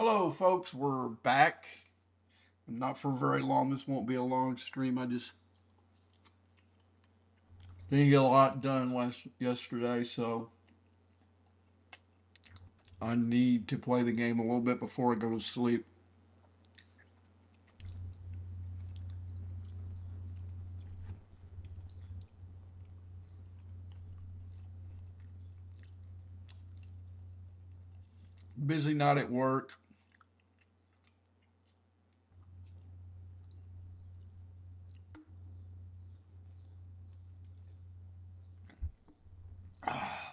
Hello, folks. We're back. Not for very long. This won't be a long stream. I just didn't get a lot done yesterday, so I need to play the game a little bit before I go to sleep. Busy night at work.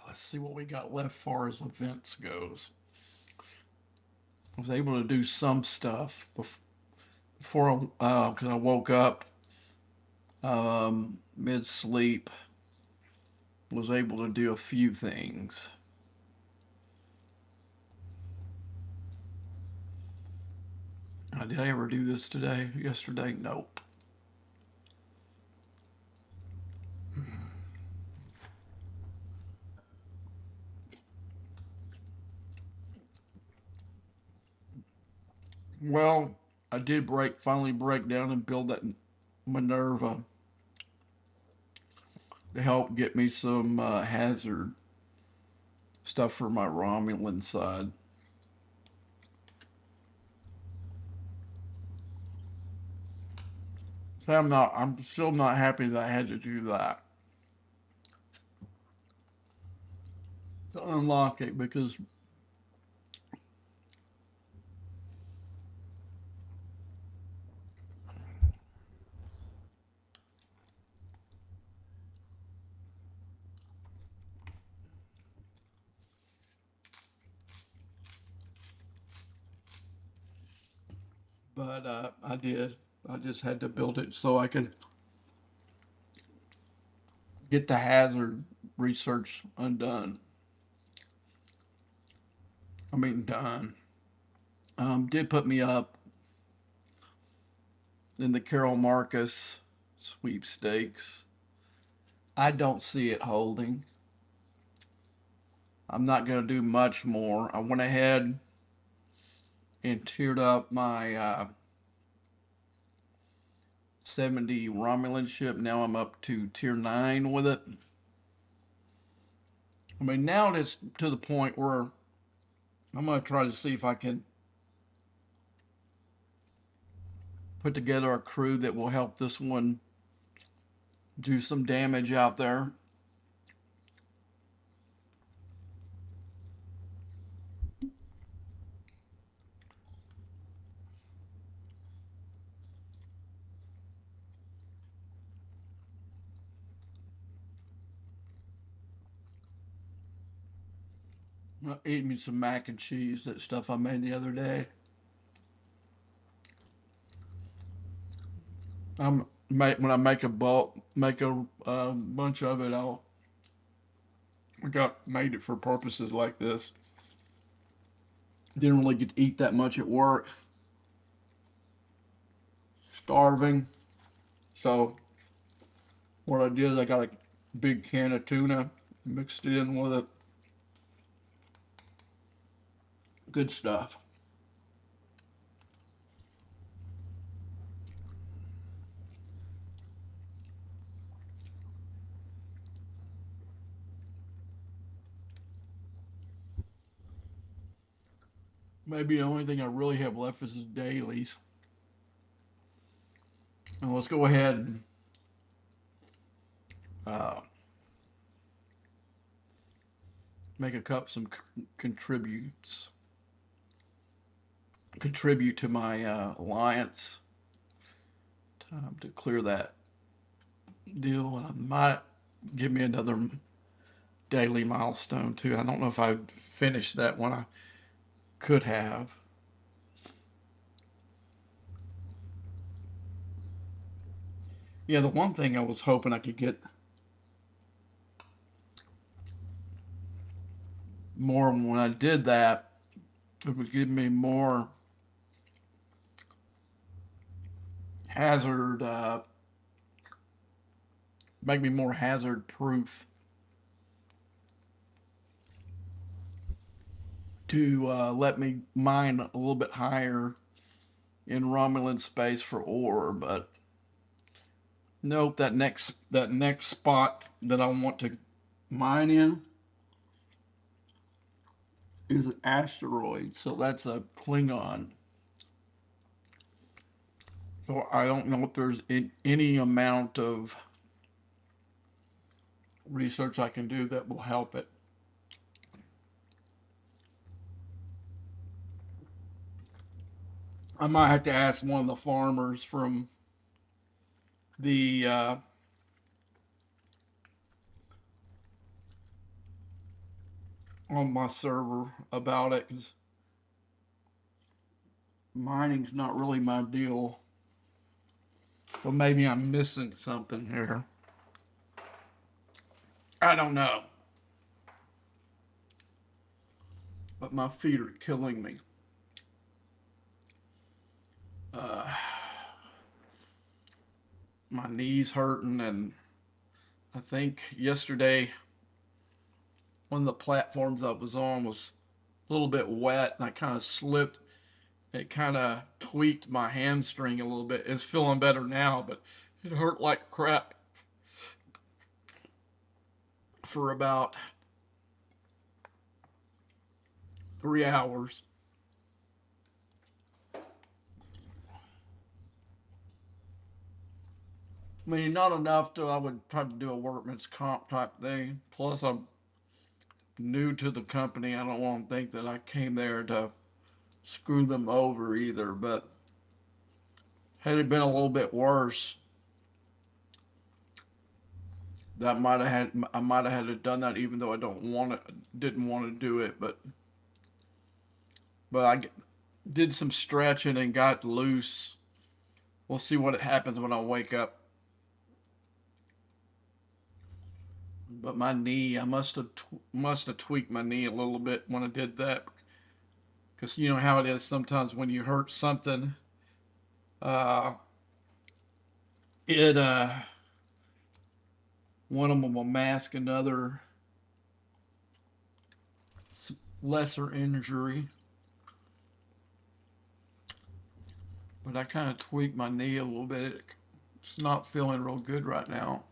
Let's see what we got left far as events goes. I was able to do some stuff before because I woke up mid sleep. Was able to do a few things. Did I ever do this today? Yesterday? Nope. Well, I did finally break down and build that Minerva to help get me some hazard stuff for my Romulan side. So I'm still not happy that I had to do that to unlock it because, but I did. I just had to build it so I could get the hazard research undone. I mean, done. Did put me up in the Carol Marcus sweepstakes. I don't see it holding. I'm not going to do much more. I went ahead and tiered up my 70 Romulan ship. Now I'm up to tier 9 with it. I mean, now it's to the point where I'm going to try to see if I can put together a crew that will help this one do some damage out there. Eat me some mac and cheese, that stuff I made the other day. When I make a bulk, make a bunch of it. I got made it for purposes like this. Didn't really get to eat that much at work. Starving. So what I did is I got a big can of tuna, mixed it in with it. Good stuff. Maybe the only thing I really have left is the dailies. And let's go ahead and uh, make a cup some contributes. Contribute to my alliance. Time to clear that deal, and I might give me another daily milestone too. I don't know if I finished that one. I could have. Yeah, the one thing I was hoping I could get more when I did that, it would give me more hazard, make me more hazard proof. to let me mine a little bit higher in Romulan space for ore, but nope, that next spot that I want to mine in is an asteroid, so that's a Klingon. So I don't know if there's any amount of research I can do that will help it. I might have to ask one of the farmers from the on my server about it, because mining's not really my deal. But maybe I'm missing something here. I don't know. But my feet are killing me. Uh, my knees hurting, and I think yesterday one of the platforms I was on was a little bit wet, and I kind of slipped. It kind of tweaked my hamstring a little bit. It's feeling better now, but it hurt like crap for about 3 hours. I mean, not enough to I would try to do a workman's comp type thing. Plus, I'm new to the company. I don't want to think that I came there to screw them over either. But had it been a little bit worse, that might have had I might have had to done that, even though I don't want it, didn't want to do it. But I did some stretching and got loose. We'll see what happens when I wake up. But my knee, I must have tweaked my knee a little bit when I did that, because you know how it is sometimes when you hurt something, uh, it one of them will mask another lesser injury. But I kind of tweaked my knee a little bit. It's not feeling real good right now.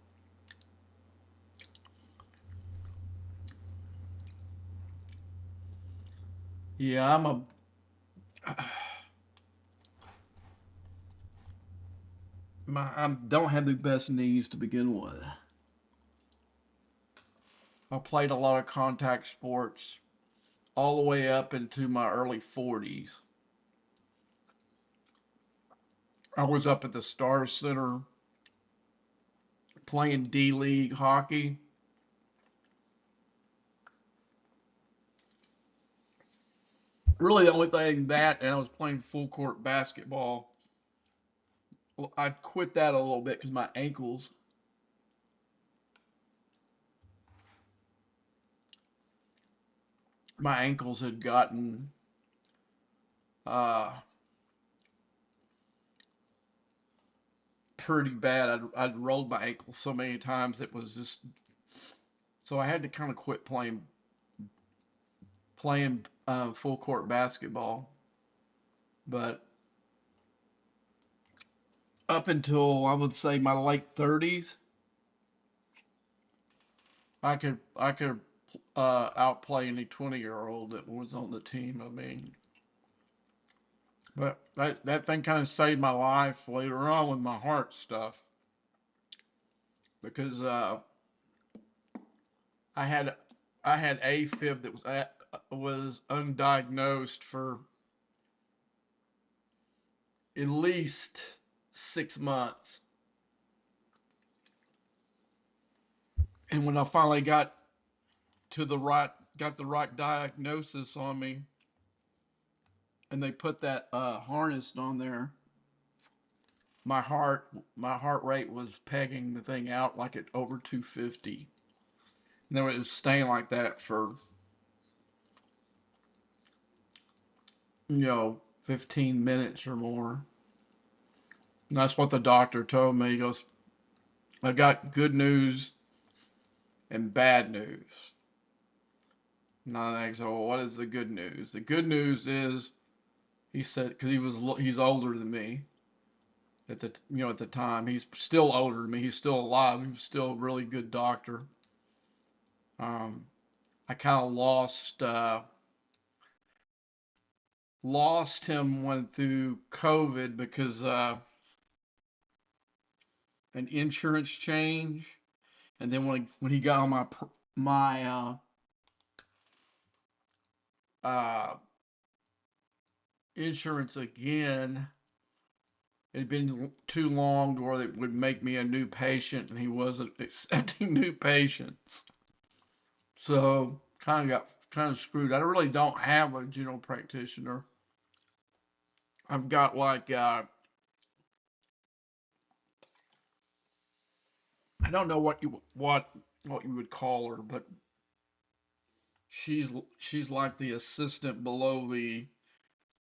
Yeah, I don't have the best knees to begin with. I played a lot of contact sports all the way up into my early 40s. I was up at the Star Center playing D League hockey. Really, the only thing that, and I was playing full court basketball. Well, I quit that a little bit because my ankles had gotten uh, pretty bad. I'd rolled my ankle so many times it was just so I had to kind of quit playing full court basketball. But up until I would say my late 30s, I could outplay any 20-year-old that was on the team. I mean, but that thing kind of saved my life later on with my heart stuff, because I had I had AFib that was undiagnosed for at least 6 months, and when I finally got the right diagnosis on me, and they put that harness on there, my heart rate was pegging the thing out like at over 250. And then it was staying like that for 15 minutes or more. And that's what the doctor told me. He goes, I got good news and bad news. 9 eggs. So what is the good news? The good news is he said because he's older than me at the time. He's still older than me. He's still alive. He was still a really good doctor. Um, I kind of lost him when through COVID because an insurance change, and then when he got on my uh, insurance again, it had been too long to where it would make me a new patient, and he wasn't accepting new patients. So kind of screwed. I really don't have a general practitioner. I've got like I don't know what you would call her, but she's she's like the assistant below the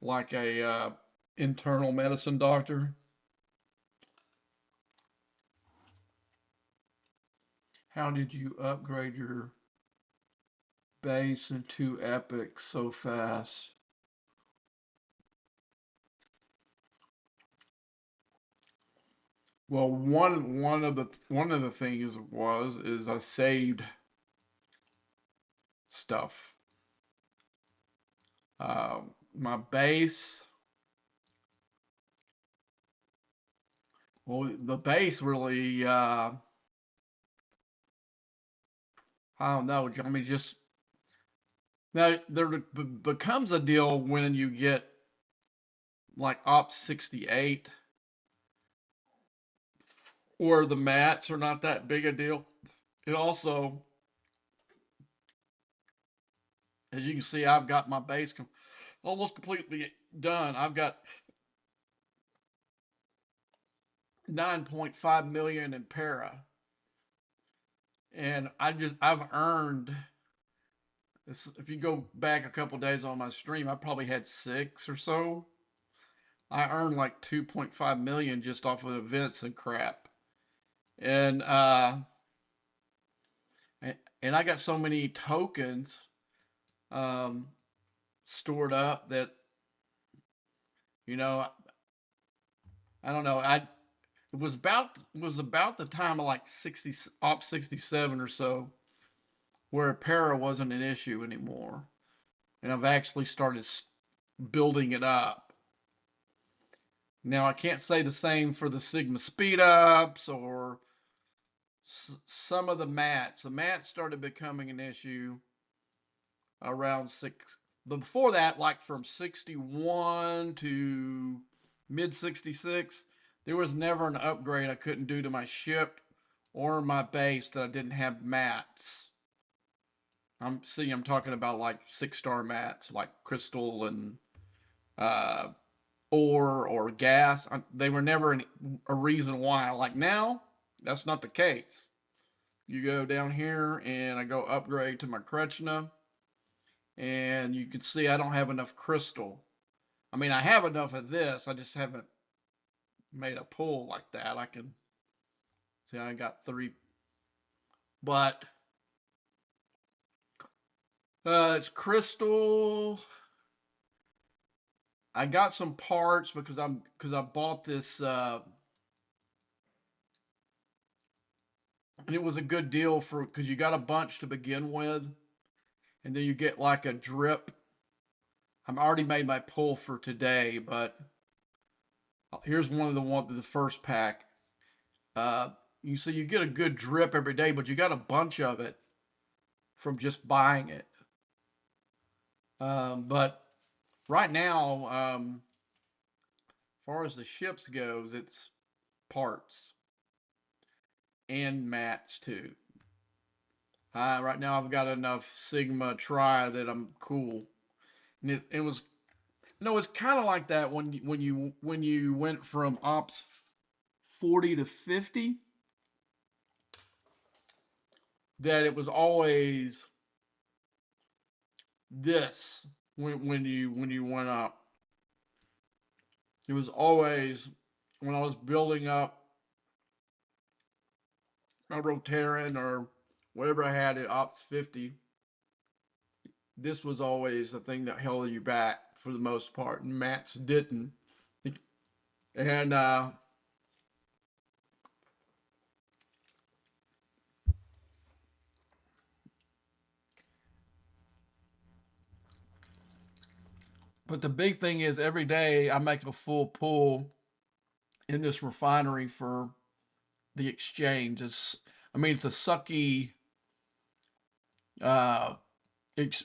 like a internal medicine doctor. How did you upgrade your base into epic so fast? Well, one of the things is I saved stuff. Uh, my base, well, the base really, I don't know. I mean, just now there becomes a deal when you get like Ops 68, or the mats are not that big a deal. It also, as you can see, I've got my base almost completely done. I've got 9.5 million in para, and I've earned. If you go back a couple days on my stream, I probably had six or so. I earned like 2.5 million just off of events and crap, and and I got so many tokens um, stored up that you know I don't know. It was about the time of like 60 op 67 or so where para wasn't an issue anymore, and I've actually started building it up. Now I can't say the same for the Sigma speed ups or some of the mats. The mats started becoming an issue around six. But before that, like from 61 to mid 66, there was never an upgrade I couldn't do to my ship or my base that I didn't have mats. I'm talking about like 6-star mats, like crystal and uh, ore or gas. They were never a reason why. Like now, that's not the case. You go down here and I go upgrade to my Krechna, and you can see I don't have enough crystal. I mean, I have enough of this. I just haven't made a pull like that. I can see I got three, but it's crystal. I got some parts because I bought this, and it was a good deal for because you got a bunch to begin with, and then you get like a drip. I'm already made my pull for today, but here's the first pack. Uh, you see, you get a good drip every day, but you got a bunch of it from just buying it. But right now, as far as the ships goes, it's parts and mats too. Right now, I've got enough Sigma Tri that I'm cool. And it was no, it's kind of like that when you went from Ops 40 to 50. That it was always this when you went up. It was always when I was building up a Rotaran or whatever I had at Ops 50. this was always the thing that held you back for the most part, and Matt's didn't. And but the big thing is every day I make a full pull in this refinery for the exchange. It's a sucky uh, ex,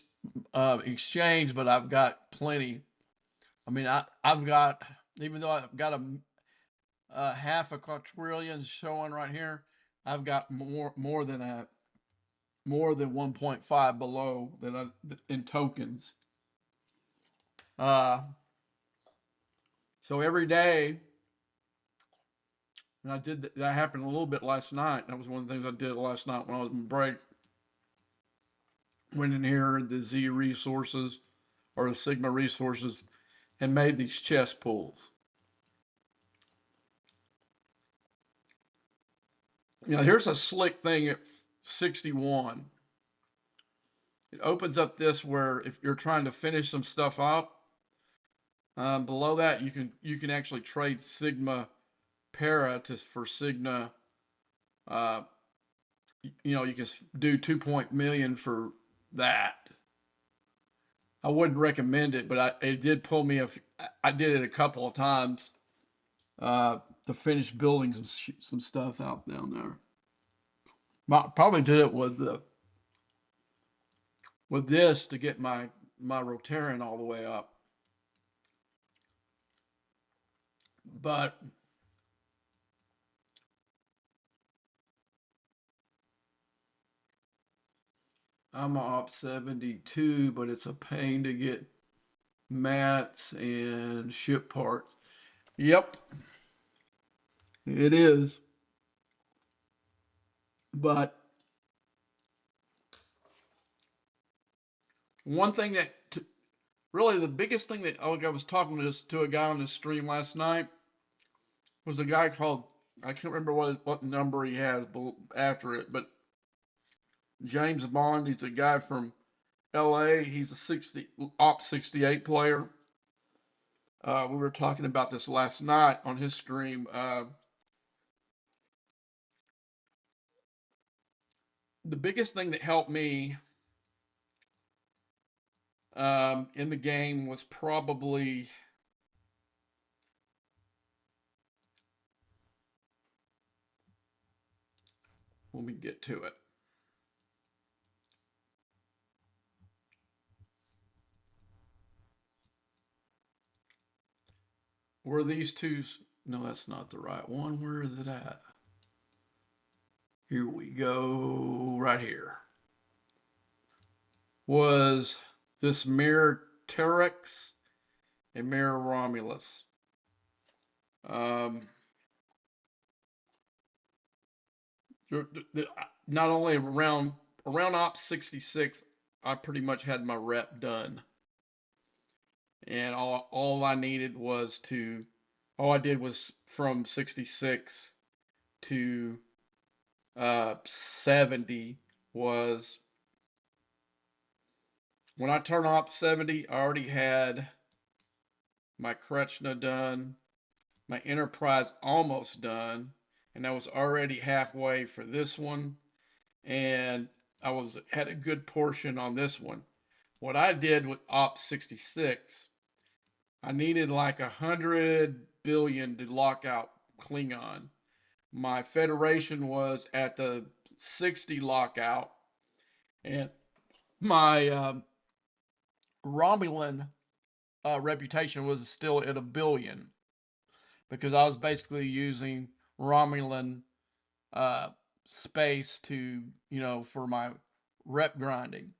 exchange, but I've got plenty. I've got, even though I've got a half a quadrillion showing right here, I've got more than 1.5 below in tokens. Uh, so every day, and that happened a little bit last night. That was one of the things I did last night when I was on break. Went in here, the Z resources or the Sigma resources, and made these chest pulls. Here's a slick thing at 61. It opens up this where if you're trying to finish some stuff up, below that you can actually trade Sigma para for Sigma. Uh, you can do 2 million for that. I wouldn't recommend it, but it did pull me. I did it a couple of times to finish building some stuff out down there. Probably did it with this to get my Rotarian all the way up, but I'm op 72, but it's a pain to get mats and ship parts. Yep, it is. But one thing really the biggest thing that I was talking to a guy on the stream last night was a guy called, I can't remember what number he has after it, but James Bond. He's a guy from L.A. He's a 68 player. We were talking about this last night on his stream. The biggest thing that helped me in the game was probably when we get to it. Were these two? No, that's not the right one. Where is it at? Here we go. Right here. Was this Mirror Terex and Mirror Romulus? Um, not only around Op 66, I pretty much had my rep done, and all I needed was to all I did was from 66 to 70 was when I turned Op 70, I already had my Kretschna done, my Enterprise almost done, and I was already halfway for this one, and I had a good portion on this one. What I did with Op 66, I needed like 100 billion to lock out Klingon. My Federation was at the 60 lockout, and my Romulan reputation was still at 1 billion because I was basically using Romulan uh, space to, for my rep grinding.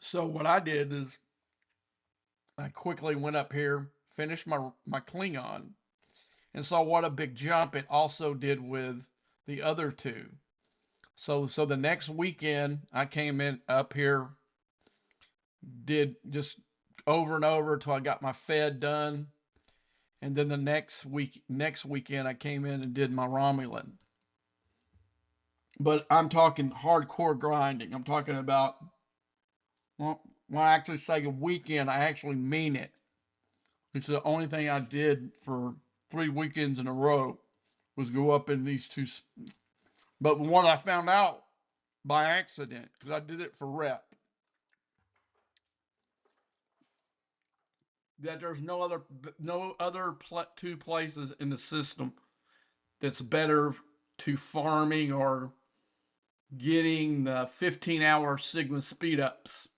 So what I did is I quickly went up here, finished my Klingon, and saw what a big jump it also did with the other two. So the next weekend I came in up here, did just over and over until I got my Fed done, and then the next weekend I came in and did my Romulan. But I'm talking hardcore grinding. I'm talking about, well, when I actually say a weekend, I actually mean it. It's the only thing I did for 3 weekends in a row was go up in these two. But what I found out by accident, because I did it for rep, that there's no other two places in the system that's better to farming or getting the 15-hour Sigma speed ups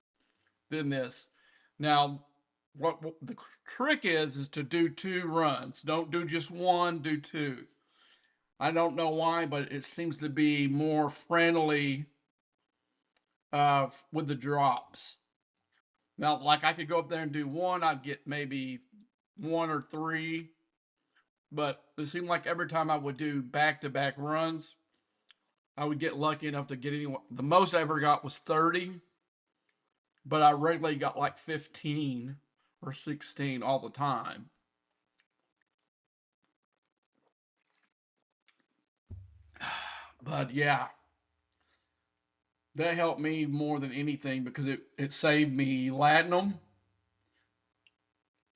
than this. Now, what the trick is to do 2 runs. Don't do just one, do two. I don't know why, but it seems to be more friendly with the drops. Now, like I could go up there and do one, I'd get maybe 1 or 3, but it seemed like every time I would do back-to-back runs, I would get lucky enough to get anyone. The most I ever got was 30, but I regularly got like 15 or 16 all the time. But yeah, that helped me more than anything because it saved me latinum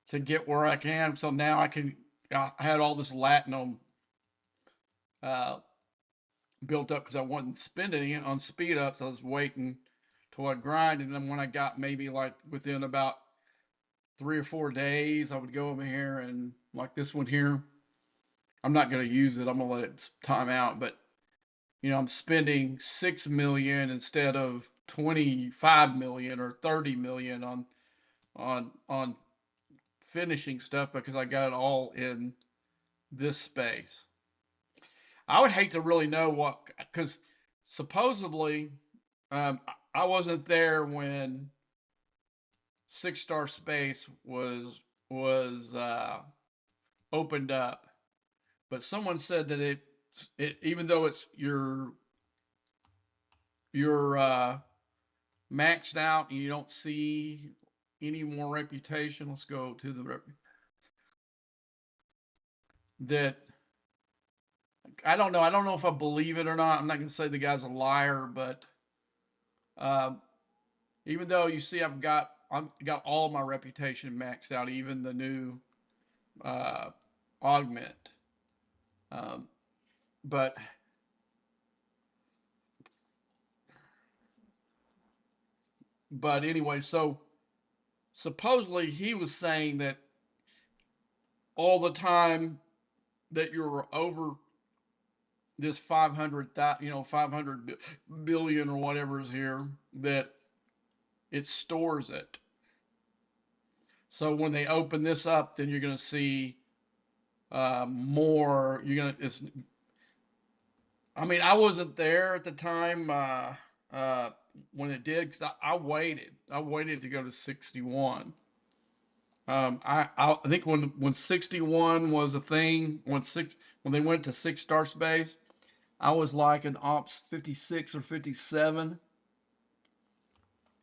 to get where I can. So now I had all this latinum uh, built up because I wasn't spending it on speed ups. I was waiting till I grind, and then when I got maybe like within about 3 or 4 days, I would go over here and like this one here. I'm not going to use it. I'm going to let it time out, but I'm spending 6 million instead of 25 million or 30 million on finishing stuff because I got it all in this space. I would hate to really know what, because supposedly I wasn't there when 6 Star Space was opened up, but someone said that it even though it's your maxed out and you don't see any more reputation. Let's go to the that I don't know. I don't know if I believe it or not. I'm not going to say the guy's a liar, but uh, even though you see, I've got all of my reputation maxed out, even the new uh, augment. Um, but but anyway, so supposedly he was saying that all the time that you're over this 500 billion or whatever is here, that it stores it. So when they open this up, then you're going to see more. You're gonna. It's. I mean, I wasn't there at the time uh, when it did because I waited. I waited to go to 61. I think when 61 was a thing, when they went to 6 Star Space, I was like an Ops 56 or 57,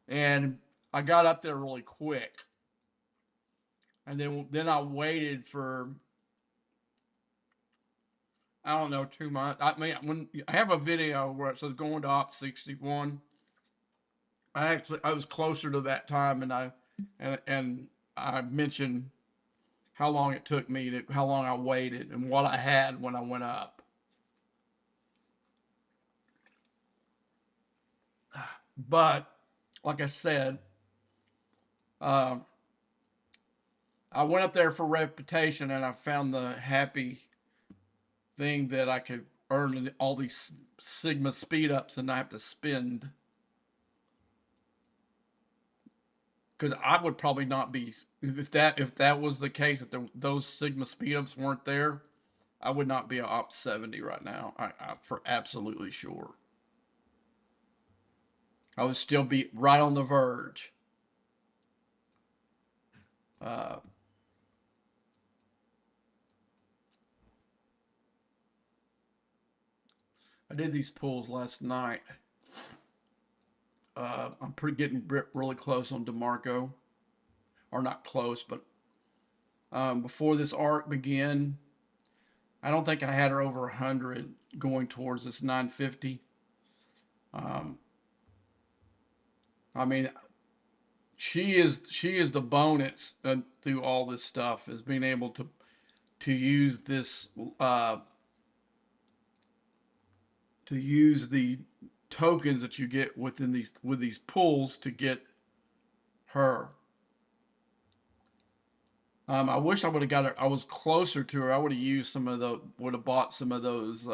and I got up there really quick. And then I waited for, I don't know, 2 months. I mean, when I have a video where it says going to Ops 61, I was closer to that time, and I mentioned how long it took me to how long I waited and what I had when I went up. But like I said, uh, I went up there for reputation, and I found the happy thing that I could earn all these Sigma speed ups and not have to spend. Because I would probably not be if that was the case, if those Sigma speed ups weren't there, I would not be an Op 70 right now. I for absolutely sure. I would still be right on the verge. Uh, I did these pulls last night. I'm pretty getting really close on DeMarco, or not close, but before this arc began, I don't think I had her over 100 going towards this 950. Um, I mean, she is the bonus through all this stuff is being able to use this to use the tokens that you get within these with these pools to get her. I wish I would have got her. I was closer to her. I would have used some of the would have bought some of those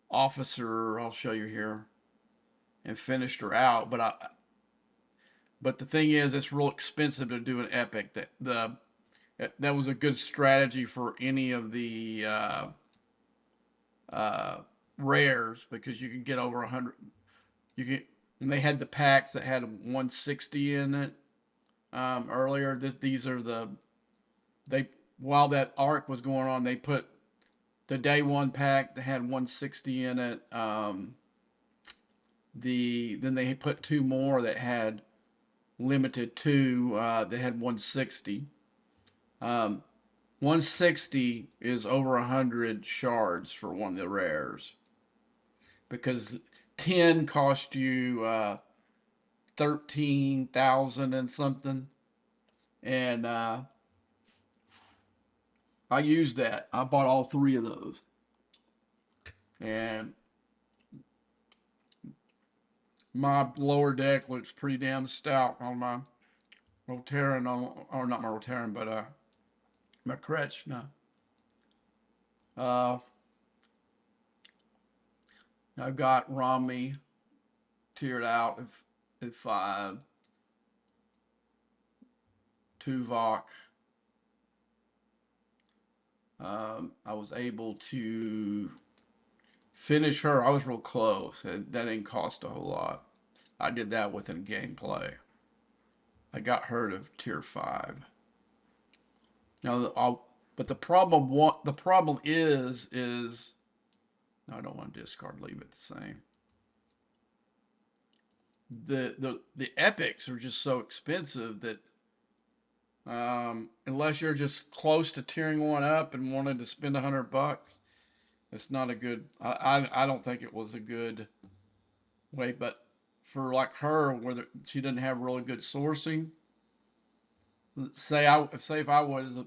officer. I'll show you here and finished her out. But the thing is, it's real expensive to do an epic. That was a good strategy for any of the uh, rares because you can get over 100. You can. And they had the packs that had 160 in it earlier. These are they while that arc was going on, they put the day one pack that had 160 in it. Then they put two more that had limited two that had 160. 160 is over 100 shards for one of the rares because 10 cost you 13,000 and something, and I used that. I bought all three of those, and my lower deck looks pretty damn stout on my Rotaran, or not my Rotaran, but my Kretschna. Uh, I've got Romney tiered out at 5, Tuvok. I was able to finish her. I was real close. That didn't cost a whole lot. I did that within gameplay. I got her to tier 5. Now, but the problem is no, I don't want to discard. Leave it the same. The epics are just so expensive that unless you're just close to tearing one up and wanted to spend $100, it's not a good. I don't think it was a good way. But for like her, where she didn't have really good sourcing, say if I was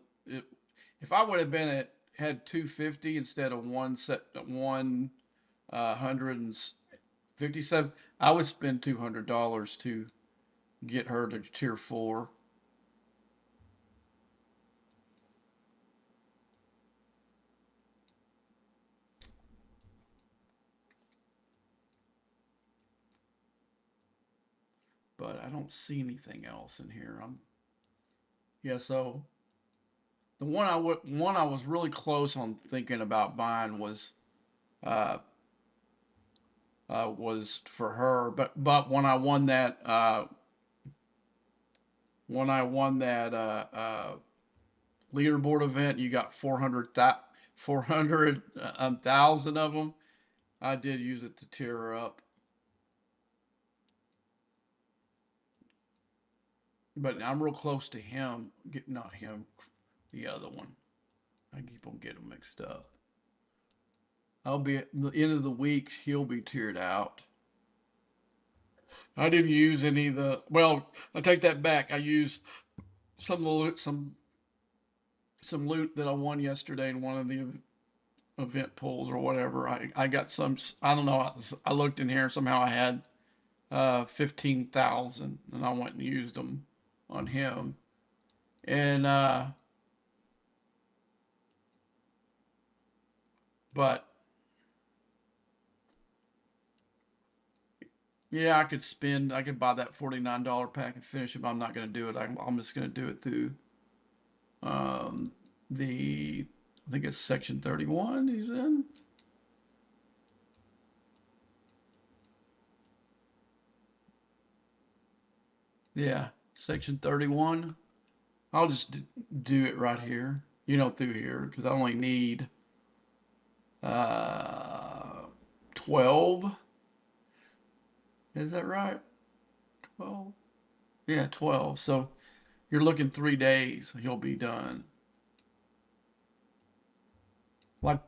if I would have been at had 250 instead of 157, I would spend $200 to get her to tier 4. But I don't see anything else in here. Yeah, so the one I was really close on thinking about buying uh, was for her, but when I won that leaderboard event, you got 400,000 of them. I did use it to tear her up, but I'm real close to him. Not him, the other one. I keep on getting mixed up. I'll be at the end of the week. He'll be tiered out. I didn't use any of the. Well, I take that back. I used some loot, some loot that I won yesterday in one of the event pools or whatever. I got some. I don't know. I looked in here. Somehow I had 15,000, and I went and used them on him. And but yeah, I could buy that $49 pack and finish it, but I'm not going to do it. I'm just going to do it through um, the, I think it's section 31 he's in. Yeah, section 31. I'll just do it right here, through here, because I only need uh, 12. Is that right? 12? Yeah, 12. So you're looking 3 days, he'll be done. Like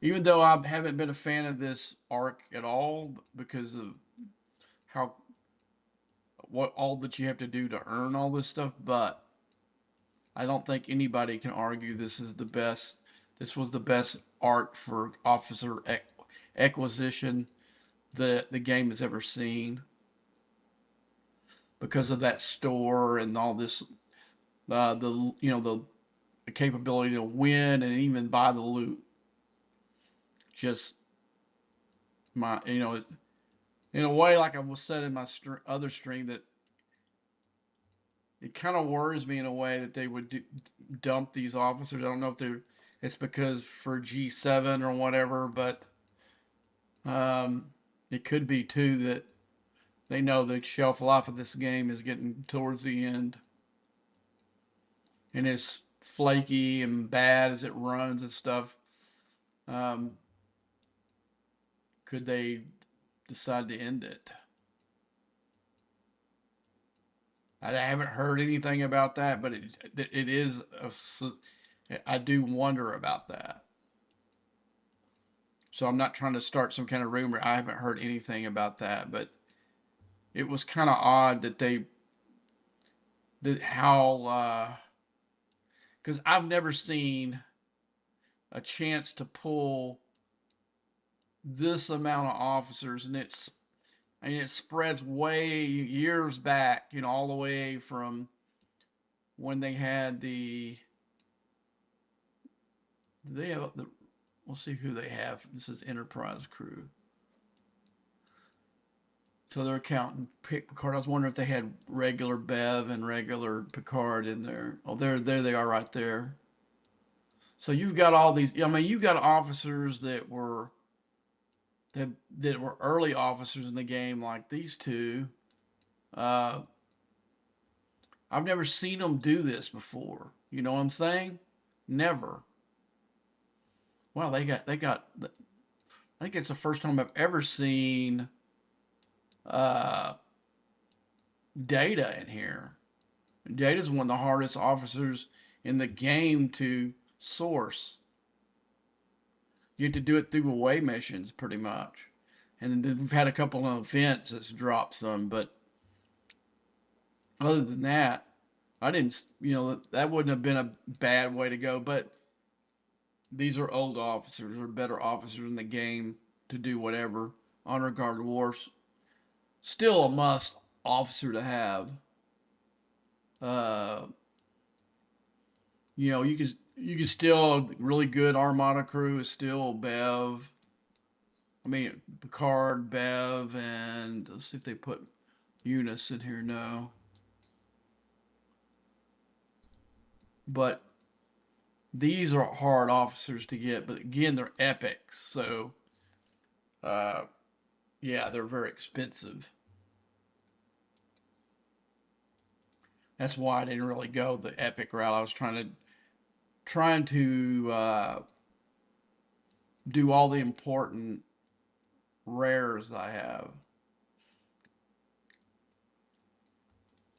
even though I haven't been a fan of this arc at all because of how what all that you have to do to earn all this stuff, but I don't think anybody can argue this is the best. This was the best arc for officer acquisition that the game has ever seen because of that store and all this the the capability to win and even buy the loot. Just my in a way, like I was said in my other stream, that it kind of worries me in a way that they would dump these officers. I don't know if they're it's because for G7 or whatever, but um, it could be too that they know the shelf life of this game is getting towards the end, and as flaky and bad as it runs and stuff. Um, could they decide to end it? I haven't heard anything about that, but it is I do wonder about that. So I'm not trying to start some kind of rumor. I haven't heard anything about that, but it was kind of odd that that how because I've never seen a chance to pull this amount of officers, and it spreads way years back, all the way from when they had they have the we'll see who they have. This is Enterprise crew. So they're counting Picard. I was wondering if they had regular Bev and regular Picard in there. Oh, there they are right there. So you've got all these. I mean, you've got officers that were early officers in the game, like these two. Uh, I've never seen them do this before. You know what I'm saying? Never. Wow, they got. I think it's the first time I've ever seen uh, Data in here. Data's one of the hardest officers in the game to source. You have to do it through away missions, pretty much. And then we've had a couple of events that's dropped some, but other than that, I didn't. That wouldn't have been a bad way to go. But these are old officers, or better officers in the game to do whatever. Honor Guard Wars, still a must officer to have. Uh, you can still really good Armada crew is still Bev. I mean Picard, Bev, and let's see if they put Eunice in here. No, but these are hard officers to get. But again, they're epics, so uh, yeah, they're very expensive. That's why I didn't really go the epic route. I was trying to do all the important rares I have.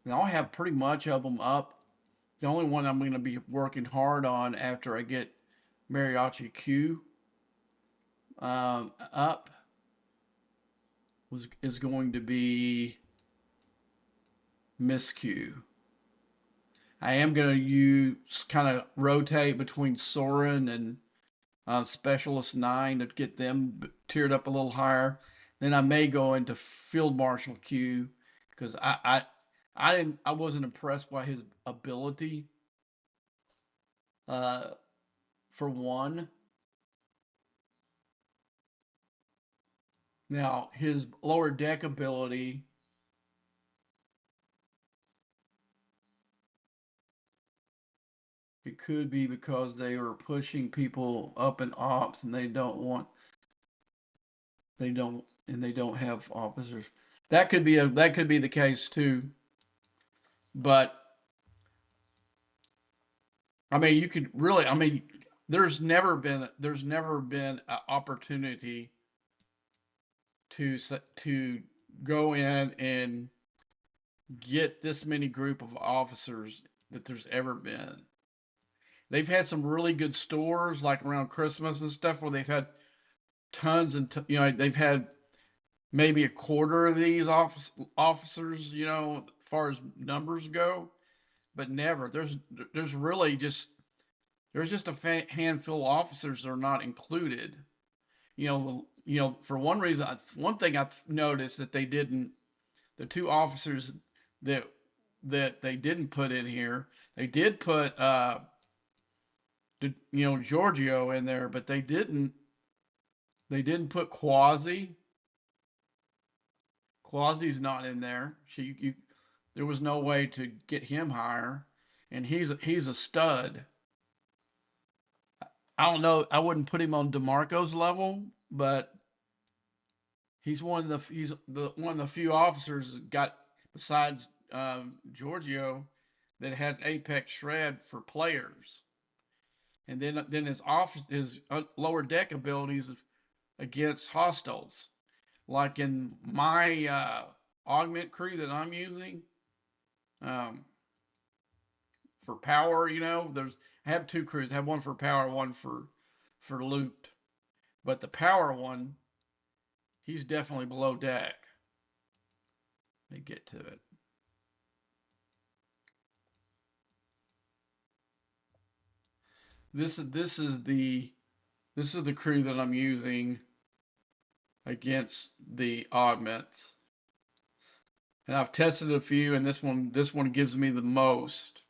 And I'll have pretty much of them up. The only one I'm going to be working hard on after I get Mariachi Q up is going to be Miss Q. I am going to use kind of rotate between Soren and Specialist 9 to get them tiered up a little higher. Then I may go into Field Marshal Q because I wasn't impressed by his ability uh, for one. Now his lower deck ability, it could be because they were pushing people up in ops and they don't have officers. That could be the case too. But I mean, you could really. I mean, there's never been an opportunity to go in and get this many group of officers that there's ever been. they've had some really good stores like around Christmas and stuff where they've had tons and they've had maybe a quarter of these officers, as far as numbers go, but never. There's really just a handful of officers that are not included. For one reason, one thing I've noticed that they didn't, the two officers that they didn't put in here, they did put Giorgio in there, but they didn't put Quasi. Quasi's not in there. There was no way to get him higher, and he's a stud. I don't know. I wouldn't put him on DeMarco's level, but he's the one of the few officers that got, besides Giorgio, that has apex shred for players, and then his lower deck abilities against hostiles. Like in my augment crew that I'm using, um, for power, I have two crews. I have one for power, one for loot. But the power one, he's definitely below deck. Let me get to it. This is the crew that I'm using against the augments, and I've tested a few, and this one gives me the most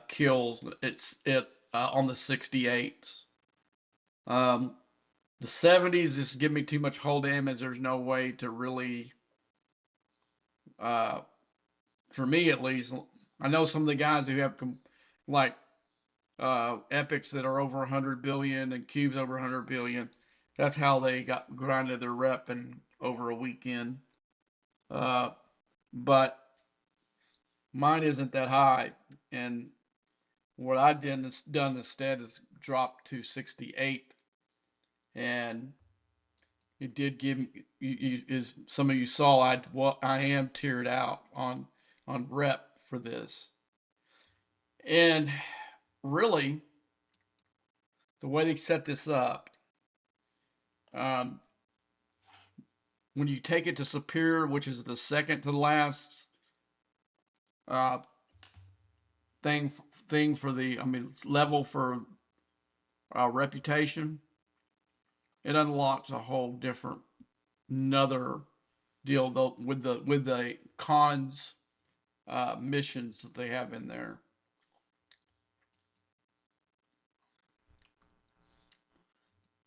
kills. It's it on the 68s. Um, the 70s just give me too much hull damage. There's no way to really, uh, for me at least. I know some of the guys who have like epics that are over 100 billion and cubes over 100 billion. That's how they got grinded their rep in over a weekend. Uh, but mine isn't that high, and what I done instead is dropped to 68, and it did give me, as some of you saw, I am tiered out on rep for this, and really the way they set this up, um, when you take it to superior, which is the second to the last uh, thing thing for the, I mean, level for reputation, it unlocks a whole different another deal though with the cons missions that they have in there.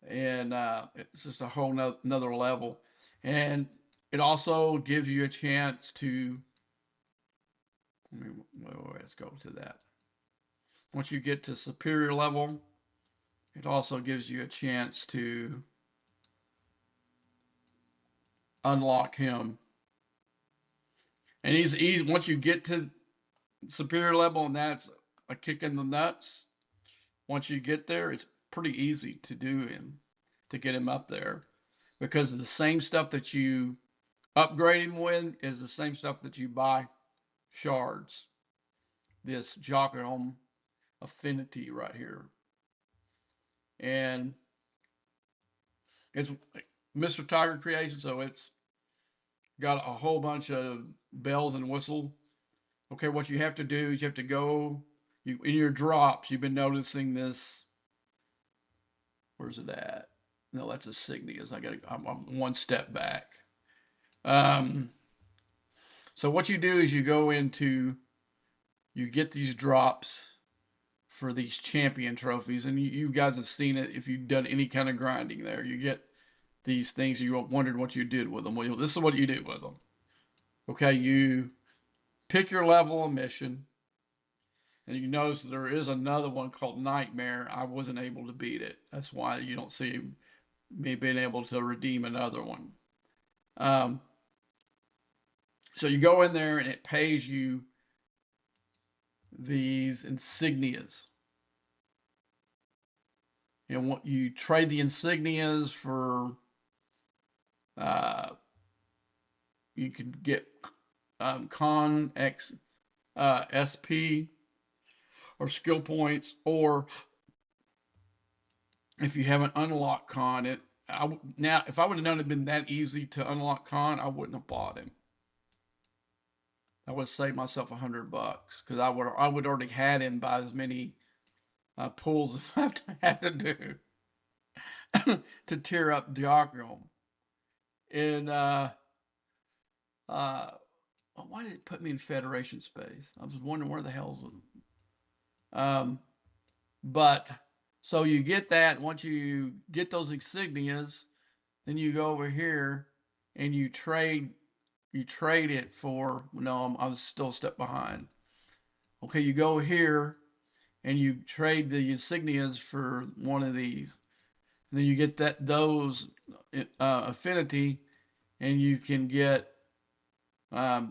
And it's just a whole another level. And it also gives you a chance to, let's go to that. Once you get to superior level, it also gives you a chance to unlock him. And he's once you get to superior level, and that's a kick in the nuts. Once you get there, it's pretty easy to do him, to get him up there, because the same stuff that you upgrade him with is the same stuff that you buy shards. This Jockholm affinity right here, and it's Mr. Tiger creation, so it's got a whole bunch of bells and whistles. Okay, what you have to do is you have to go in your drops. You've been noticing this. Where's it at? No, that's insignias. I'm one step back. Um, so what you do is you get these drops for these champion trophies, and you guys have seen it if you've done any kind of grinding there. You get these things, you wondered what you did with them. Well, this is what you do with them. Okay, you pick your level of mission, and you notice there is another one called Nightmare. I wasn't able to beat it. That's why you don't see me being able to redeem another one. Um, so you go in there, and it pays you these insignias. And what you trade the insignias for, uh, you can get con x SP, or skill points, or if you have an unlock con, now if I would have known it'd been that easy to unlock con, I wouldn't have bought him. I would have saved myself $100 because I would already had him by as many pulls as I've had to do to tear up Diagram. And uh, why did it put me in Federation space? I was wondering where the hell's it. But so you get that. Once you get those insignias, then you go over here and you trade it for, no, I was still a step behind. Okay, you go here and you trade the insignias for one of these. And then you get those affinity, and you can get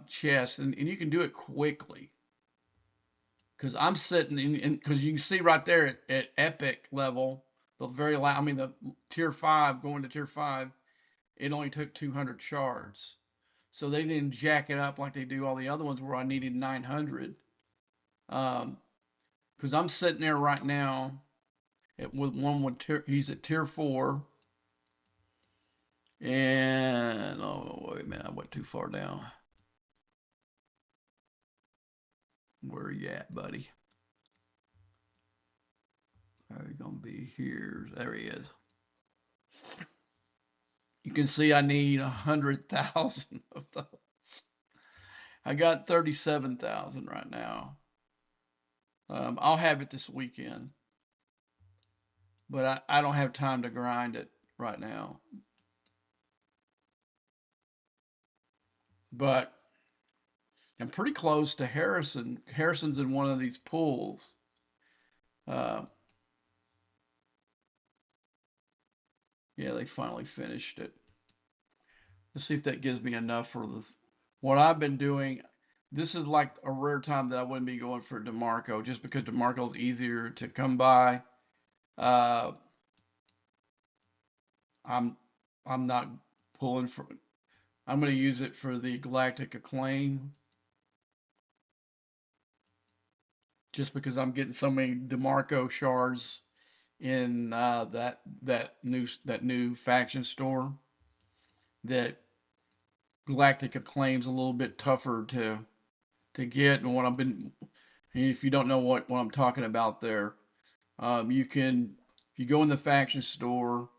chests, and you can do it quickly. Because I'm sitting in, because you can see right there at epic level, the very last, I mean, the tier 5, going to tier 5, it only took 200 shards. So they didn't jack it up like they do all the other ones where I needed 900. Because I'm sitting there right now with one with he's at tier 4. And, oh, wait a minute, I went too far down. Where are you at, buddy? Are you going to be here? There he is. You can see I need 100,000 of those. I got 37,000 right now. I'll have it this weekend, but I don't have time to grind it right now. But I'm pretty close to Harrison. Harrison's in one of these pools. Uh, yeah, they finally finished it. Let's see if that gives me enough for what I've been doing. This is like a rare time that I wouldn't be going for DeMarco, just because DeMarco's easier to come by. Uh, I'm I'm not pulling for. I'm going to use it for the Galactic Acclaim, just because I'm getting so many DeMarco shards in that new faction store, that Galactic Acclaim's a little bit tougher to get. And what I've been, if you don't know what I'm talking about there, you can, if you go in the faction store,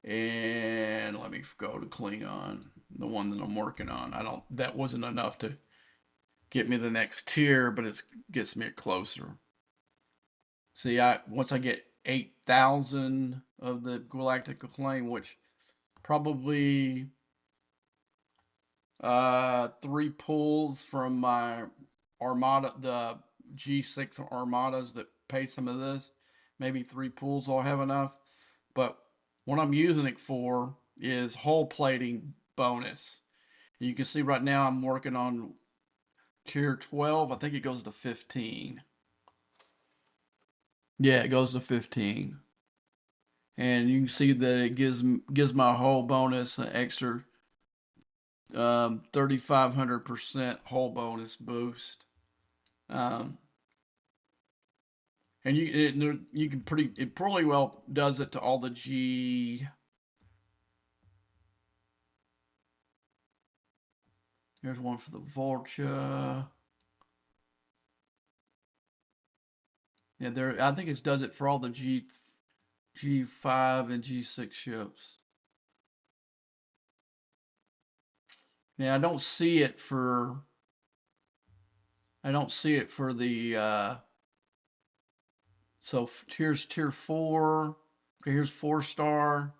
and let me go to Klingon, the one that I'm working on. That wasn't enough to get me the next tier, but it gets me closer. See, once I get 8,000 of the Galactic Acclaim, which probably 3 pulls from my Armada, the G6 Armadas that pay some of this. Maybe 3 pulls I'll have enough. But what I'm using it for is hull plating bonus. And you can see right now I'm working on tier 12. I think it goes to 15. Yeah, it goes to 15. And you can see that it gives my hull bonus an extra 3,500% hull bonus boost. Um, and you can it pretty well does it to all the G. Here's one for the Vulture. Yeah, I think it does it for all the G5 and G6 ships. Yeah, I don't see it for the so here's tier 4. Okay, here's 4-star.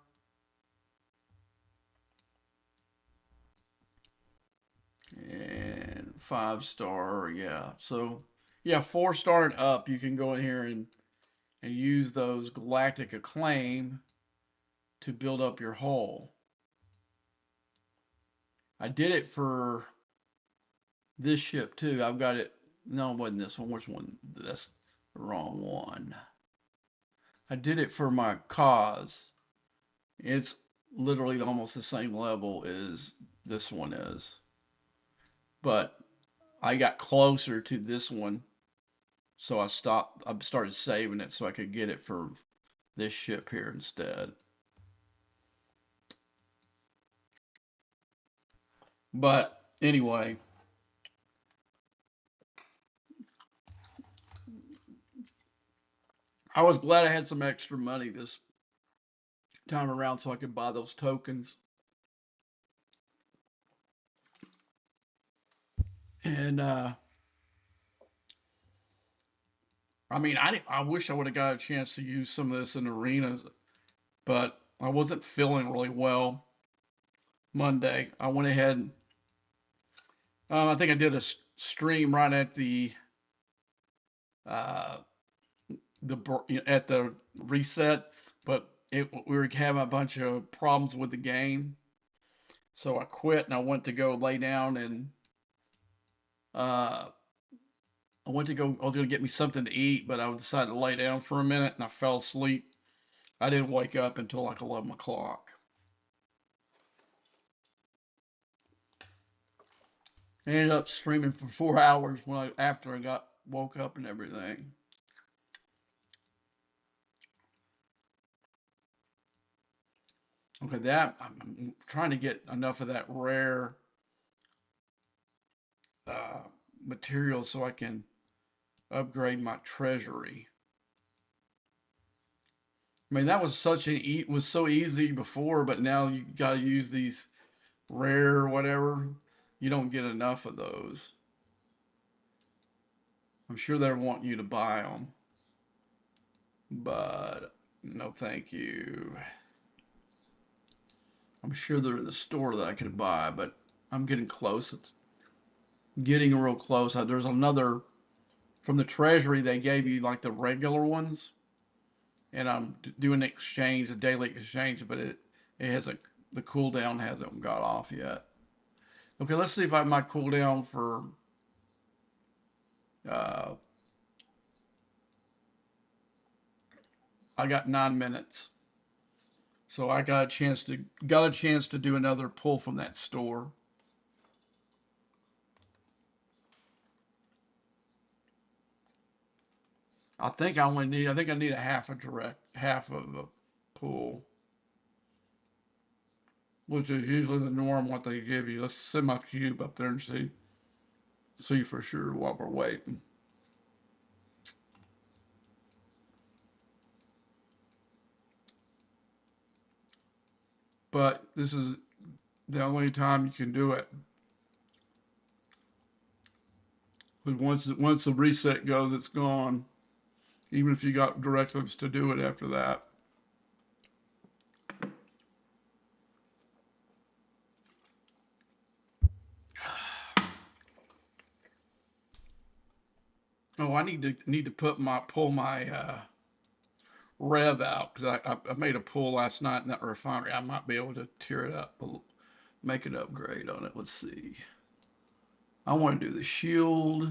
And 5-star, yeah. So yeah, 4-star and up, you can go in here and use those Galactic Acclaim to build up your hull. I did it for this ship too. I've got it. No, it wasn't this one. Which one? That's the wrong one. I did it for my cause. It's literally almost the same level as this one is. But I got closer to this one So I stopped. I started saving it so I could get it for this ship here instead. But anyway, I was glad I had some extra money this time around so I could buy those tokens. And I mean, I wish I would have got a chance to use some of this in arenas, but I wasn't feeling really well Monday. I went ahead. I think I did a stream right at uh, the at the reset, but we were having a bunch of problems with the game, so I quit and I went to go lay down and uh, I went to go. I was going to get me something to eat, but I decided to lay down for a minute and I fell asleep. I didn't wake up until like 11 o'clock. I ended up streaming for 4 hours after I got woke up and everything. Okay, that I'm trying to get enough of that rare uh, material so I can upgrade my treasury. I mean, that was such an was so easy before, but now you got to use these rare whatever. You don't get enough of those. I'm sure they're wanting you to buy them, but no, thank you. I'm sure they're in the store that I could buy, but I'm getting close. It's getting real close. There's another from the treasury. They gave you like the regular ones, and I'm doing an exchange, a daily exchange, but it hasn't the cooldown hasn't got off yet. Okay, let's see if I have my cooldown for uh, I got 9 minutes. So I got a chance to do another pull from that store. I think I need a half of a pull, which is usually the norm what they give you. Let's send my cube up there and see for sure while we're waiting. But this is the only time you can do it. But once the reset goes, it's gone. Even if you got directives to do it after that. Oh, I need to pull my rev out because I made a pull last night in that refinery. I might be able to tear it up, make an upgrade on it. Let's see. I want to do the shield,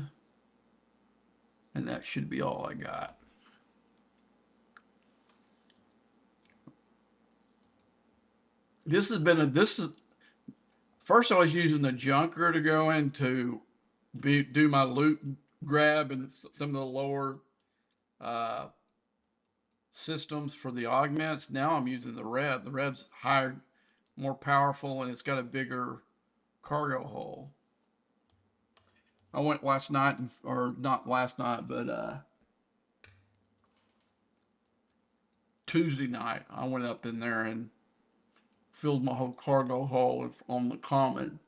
and that should be all I got. This has been a this is first I was using the junker to go into do my loot grab and some of the lower uh, systems for the augments. Now I'm using the rev. The rev's higher, more powerful, and it's got a bigger cargo hole. I went last night, or not last night, but Tuesday night. I went up in there and filled my whole cargo hole on the common.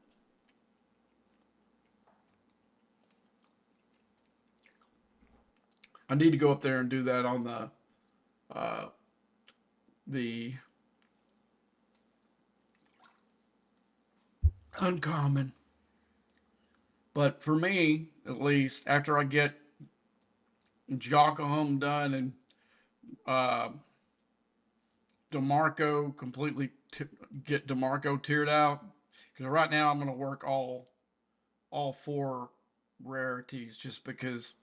I need to go up there and do that on uh, the uncommon. But for me, at least, after I get Jockahome done and uh, DeMarco completely get DeMarco tiered out, because right now I'm going to work all four rarities just because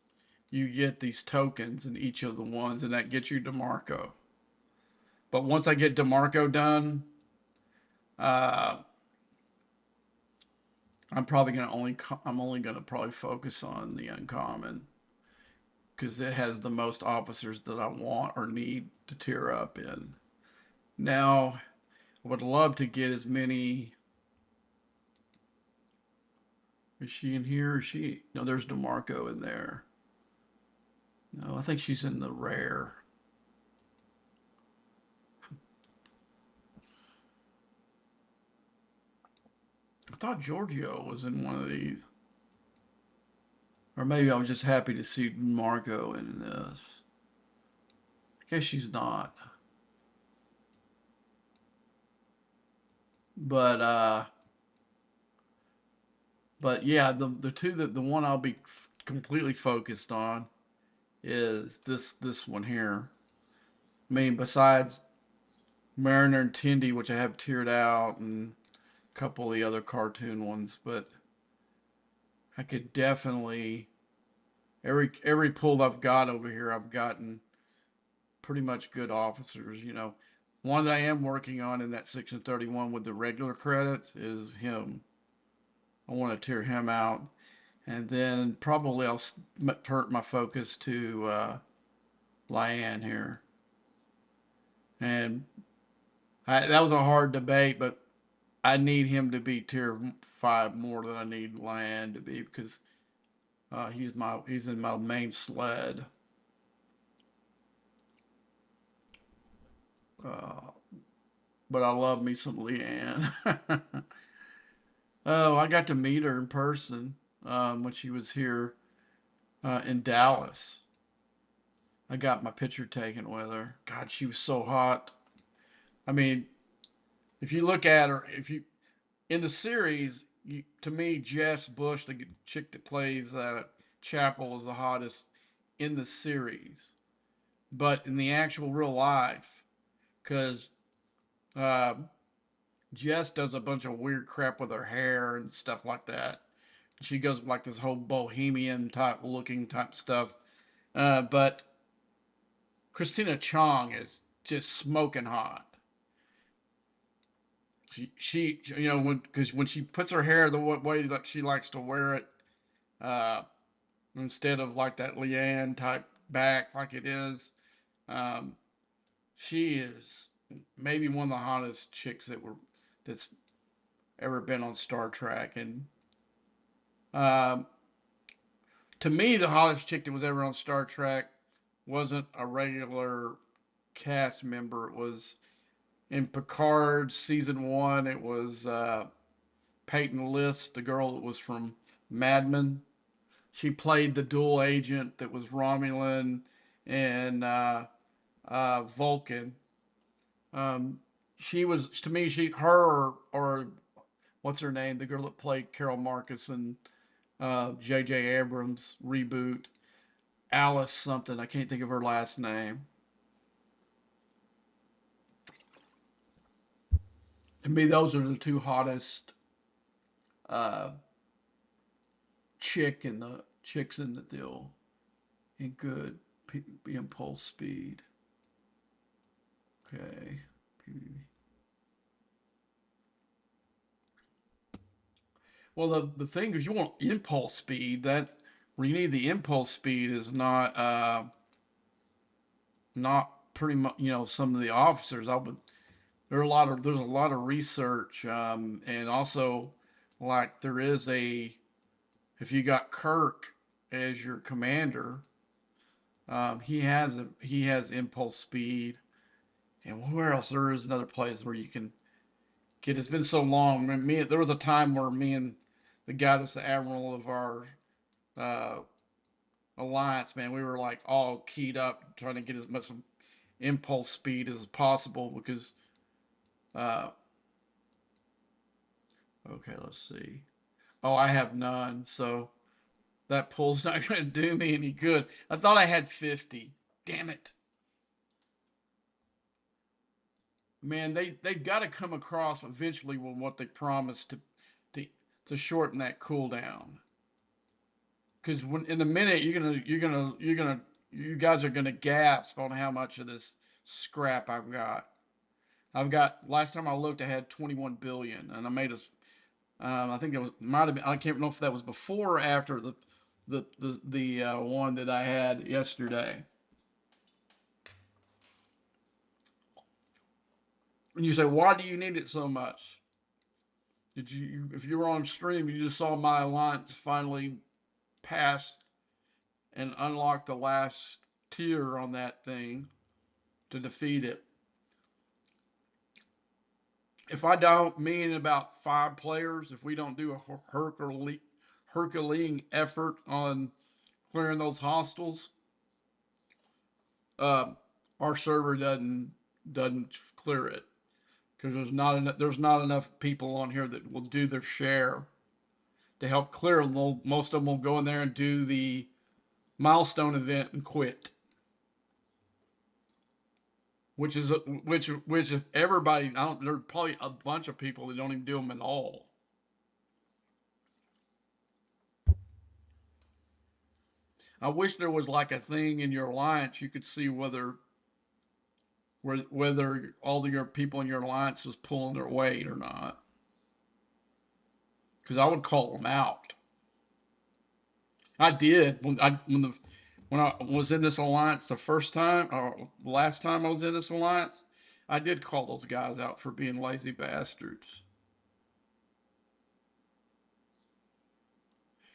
you get these tokens in each of the ones, and that gets you DeMarco. But once I get DeMarco done, uh, I'm only gonna probably focus on the uncommon. because it has the most officers that I want or need to tier up in. Now, I would love to get as many. Is she in here? Is she? No, there's DeMarco in there. No, I think she's in the rare. I thought Giorgio was in one of these. Or maybe I was just happy to see Marco in this. I guess she's not. But but yeah, the two that the one I'll be completely focused on is this one here. I mean, besides Mariner and Tindy, which I have tiered out, and a couple of the other cartoon ones, but I could definitely every pull I've got over here, I've gotten pretty much good officers. One that I am working on in that section 31 with the regular credits is him. I want to tear him out, and then probably I'll turn my focus to Lyanne here. And that was a hard debate, but I need him to be tier 5 more than I need Lyanne to be because he's in my main sled. Uh, but I love me some Leanne. Oh, I got to meet her in person when she was here in Dallas. I got my picture taken with her. God, she was so hot. I mean, if you look at her, if you in the series, to me, Jess Bush, the chick that plays Chapel, is the hottest in the series. But in the actual real life, because uh, Jess does a bunch of weird crap with her hair and stuff like that. She goes like this whole bohemian type looking type stuff. But Christina Chong is just smoking hot. She when she puts her hair the way like she likes to wear it, uh, instead of like that Leanne type back like it is, um, she is maybe one of the hottest chicks that's ever been on Star Trek. And um, to me, the hottest chick that was ever on Star Trek wasn't a regular cast member. It was in Picard season 1. It was Peyton List, the girl that was from Mad Men. She played the dual agent that was Romulan and Vulcan. Um, she was to me or what's her name, the girl that played Carol Marcus in J.J. Abrams reboot, Alice something. I can't think of her last name. To me, those are the two hottest uh, chicks in the deal in good impulse speed. Okay. Well, the thing is, you want impulse speed. That's where you need the impulse speed is not pretty much. Some of the officers. There's a lot of research, and also like there is a if you got Kirk as your commander, he has impulse speed. And where else? There is another place where you can get. It's been so long. There was a time where me and the guy that's the admiral of our uh, alliance, man, we were like all keyed up trying to get as much impulse speed as possible because uh, okay, let's see. Oh, I have none, so that pull's not going to do me any good. I thought I had 50. Damn it. Man, they've got to come across eventually with what they promised to to shorten that cooldown. Because when in a minute you guys are gonna gasp on how much of this scrap I've got. I've got last time I looked, I had 21 billion, and I made us. I think it was might have been. I can't know if that was before or after the one that I had yesterday. And you say, why do you need it so much? Did you, if you were on stream, you just saw my alliance finally pass and unlock the last tier on that thing to defeat it. If I don't, me and about 5 players, if we don't do a Herculean effort on clearing those hostels, uh, our server doesn't clear it because there's not enough people on here that will do their share to help clear them. Most of them will go in there and do the milestone event and quit. Which if everybody, I don't, there's probably a bunch of people that don't even do them at all. I wish there was like a thing in your alliance you could see whether all of your people in your alliance is pulling their weight or not. Because I would call them out. I did when I was in this alliance the first time or last time I was in this alliance. I did call those guys out for being lazy bastards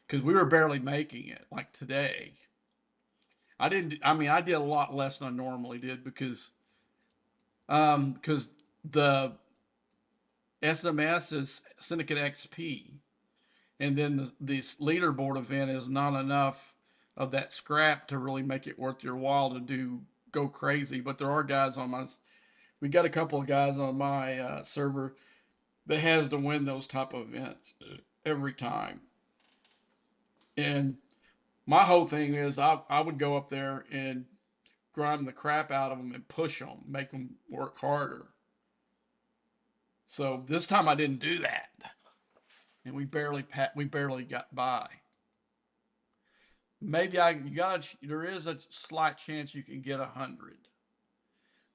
because we were barely making it. Like today, I didn't. I mean, I did a lot less than I normally did because the SMS is Syndicate XP, and then this leaderboard event is not enough of that scrap to really make it worth your while to do go crazy. But there are guys on my, we got a couple of guys on my server that has to win those type of events every time. And my whole thing is I would go up there and grind the crap out of them and push them, make them work harder. So this time I didn't do that, and we barely got by. Maybe I you got there is a slight chance you can get 100,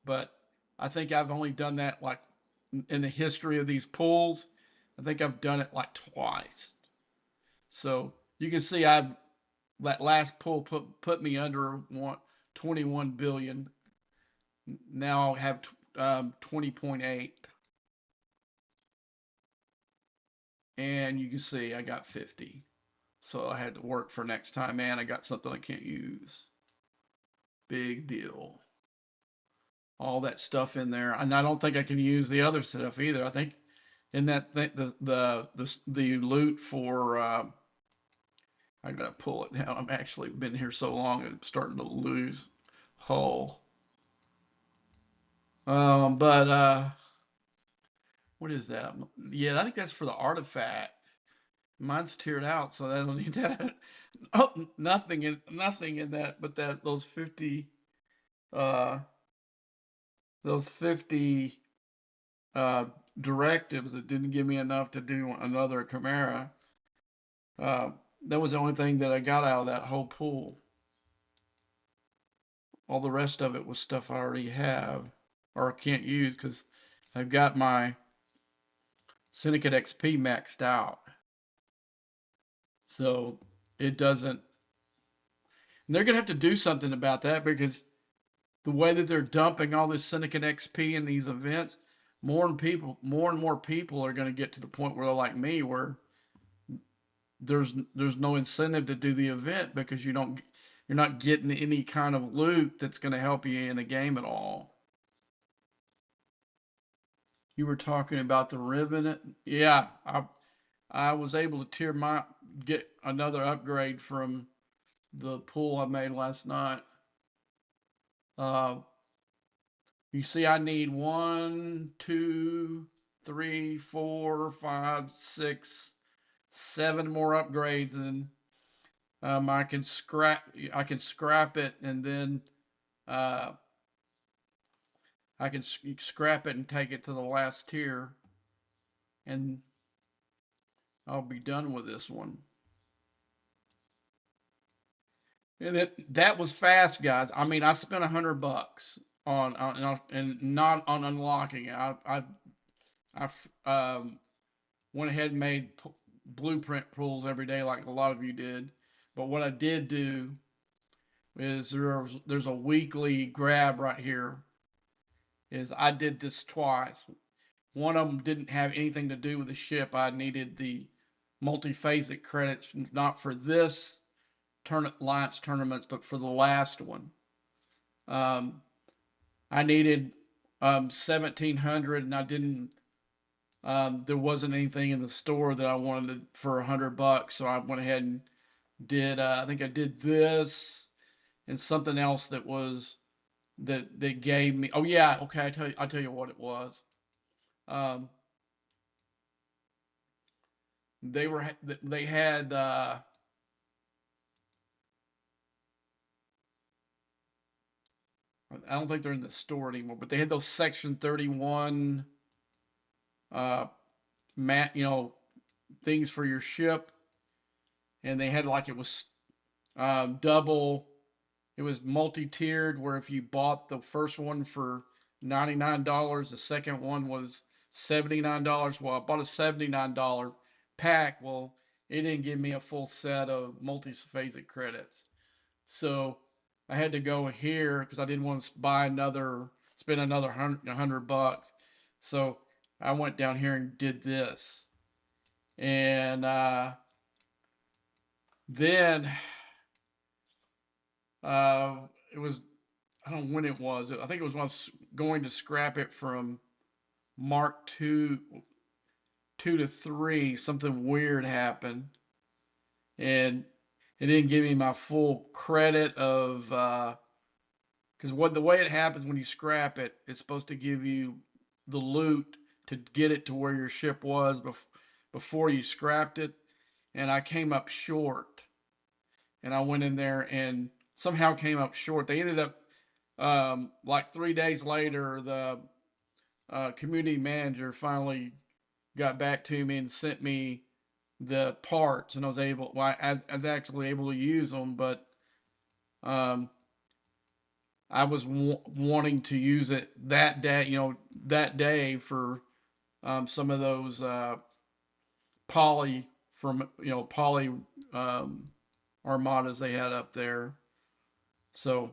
but I think I've only done that like in the history of these pulls. I think I've done it like twice. So you can see I that last pull put me under 21 billion. Now I have 20.8, and you can see I got 50. So I had to work for next time. Man, I got something I can't use. Big deal. All that stuff in there, and I don't think I can use the other stuff either. I think in that the loot for I gotta pull it now. I've actually been here so long, I'm starting to lose whole. But what is that? Yeah, I think that's for the artifact. Mine's tiered out, so I don't need that. Oh, nothing in that, but that uh those 50 uh directives that didn't give me enough to do another Chimera. Uh, that was the only thing that I got out of that whole pool. All the rest of it was stuff I already have or can't use because I've got my Syndicate XP maxed out. So it doesn't. And they're gonna have to do something about that because the way that they're dumping all this Syndicate XP in these events, more and more people are gonna get to the point where they're like me, where there's no incentive to do the event because you're not getting any kind of loot that's gonna help you in the game at all. You were talking about the ribbon. Yeah, I was able to get another upgrade from the pool I made last night. Uh, you see, I need one, two, three, four, five, six, 7 more upgrades, and I can scrap it, and then uh, I can scrap it and take it to the last tier, and I'll be done with this one. And that was fast, guys. I mean, I spent $100 and not on unlocking it. I went ahead and made blueprint pulls every day, like a lot of you did. But what I did do is there's a weekly grab right here. Is I did this twice. One of them didn't have anything to do with the ship. I needed the multiphasic credits, not for this Alliance tournaments, but for the last one. Um, I needed 1,700, and I didn't. There wasn't anything in the store that I wanted for $100, so I went ahead and did. I think I did this and something else that was that gave me. Oh yeah, okay. I tell you what it was. Um, they had. I don't think they're in the store anymore, but they had those Section 31 uh, mat, things for your ship, and they had like it was double. It was multi-tiered, where if you bought the first one for $99, the second one was $79. Well, I bought a $79 pack. Well, it didn't give me a full set of multiphasic credits, so I had to go here because I didn't want to spend another $100. So I went down here and did this, and then uh, it was I don't know when it was. I think it was when I was going to scrap it from Mark two to three. Something weird happened, and it didn't give me my full credit of because what the way it happens when you scrap it, it's supposed to give you the loot to get it to where your ship was before you scrapped it, and I came up short, and I went in there and somehow came up short. They ended up like 3 days later, the community manager finally got back to me and sent me the parts, and I was actually able to use them, but um, I was wanting to use it that day for some of those poly um, armadas they had up there. So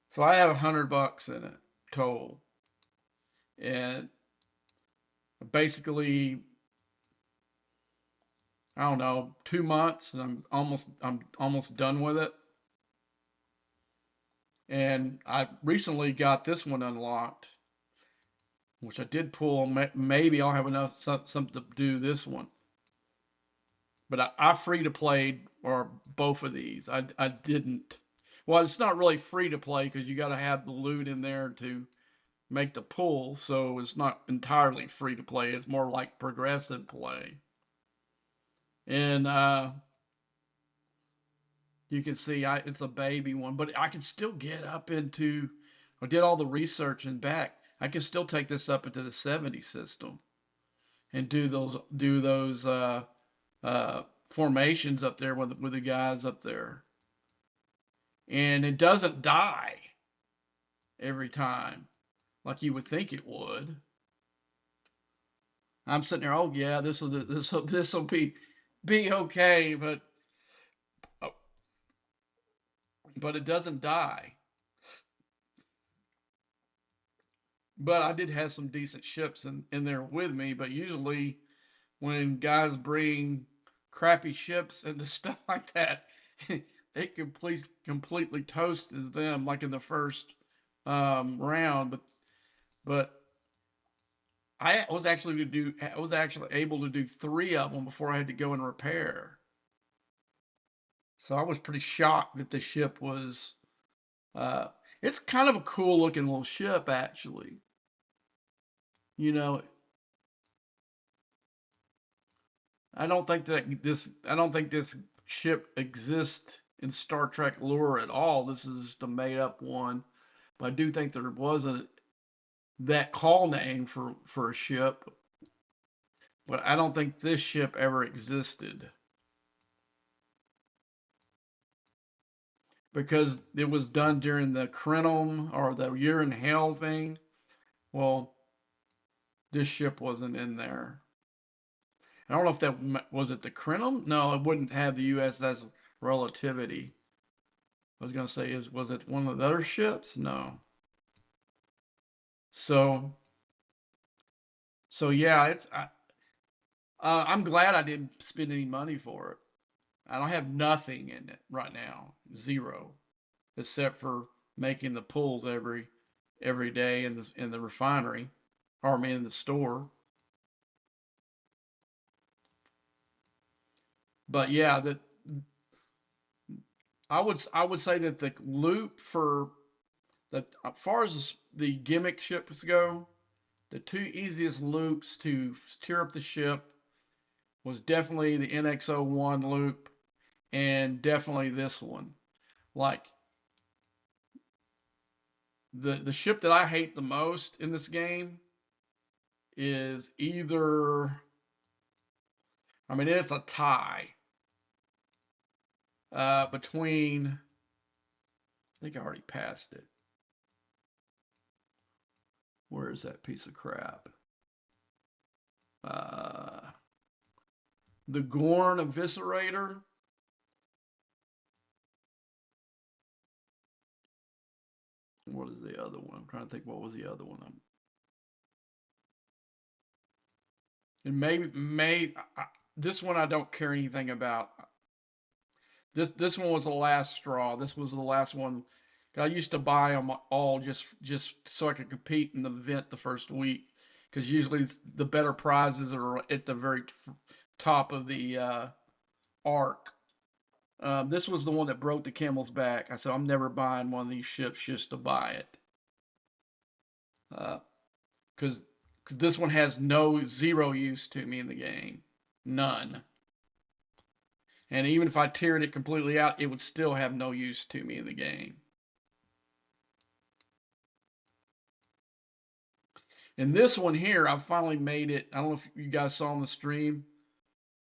so I have $100 in it total, and basically I don't know 2 months, and I'm almost done with it. And I recently got this one unlocked, which I did pull. Maybe I'll have enough something to do this one. But I free to play or both of these. I didn't. Well, it's not really free to play because you got to have the loot in there to make the pull. So it's not entirely free to play. It's more like progressive play. And you can see it's a baby one, but I can still get up into. I did all the research and back. I can still take this up into the 70 system and do those formations up there with the guys up there, and it doesn't die every time like you would think it would. I'm sitting there, oh yeah, this will be okay, but it doesn't die. But I did have some decent ships in there with me. But usually when guys bring crappy ships and stuff like that, it completely toasts them like in the first round. But I was actually able to do three of them before I had to go and repair. So I was pretty shocked that the ship was. Uh, it's kind of a cool looking little ship, actually. You know, I don't think this ship exists in Star Trek lore at all. This is just a made up one. But I do think there wasn't that call name for a ship. But I don't think this ship ever existed because it was done during the Krenom or the Year in Hell thing. Well, this ship wasn't in there. I don't know if that was it the Krenom. No, it wouldn't have the USS Relativity. I was gonna say was it one of the other ships? No. So yeah, I'm glad I didn't spend any money for it. I don't have nothing in it right now, zero, except for making the pulls every day in the refinery, or I mean in the store. But yeah, that I would say that the loop for the as far as the gimmick ships go, the two easiest loops to tear up the ship was definitely the NX-01 loop and definitely this one. Like the ship that I hate the most in this game is either, I mean, it's a tie between, I think I already passed it. Where is that piece of crap? Uh, the Gorn Eviscerator. What is the other one? I'm trying to think what was the other one. And this one I don't care anything about. This one was the last straw. This was the last one. I used to buy them all just so I could compete in the event the first week, because usually the better prizes are at the very top of the arc. This was the one that broke the camel's back. I said I'm never buying one of these ships just to buy it, because this one has zero use to me in the game, none. And even if I tiered it completely out, it would still have no use to me in the game. And this one here, I finally made it. I don't know if you guys saw on the stream.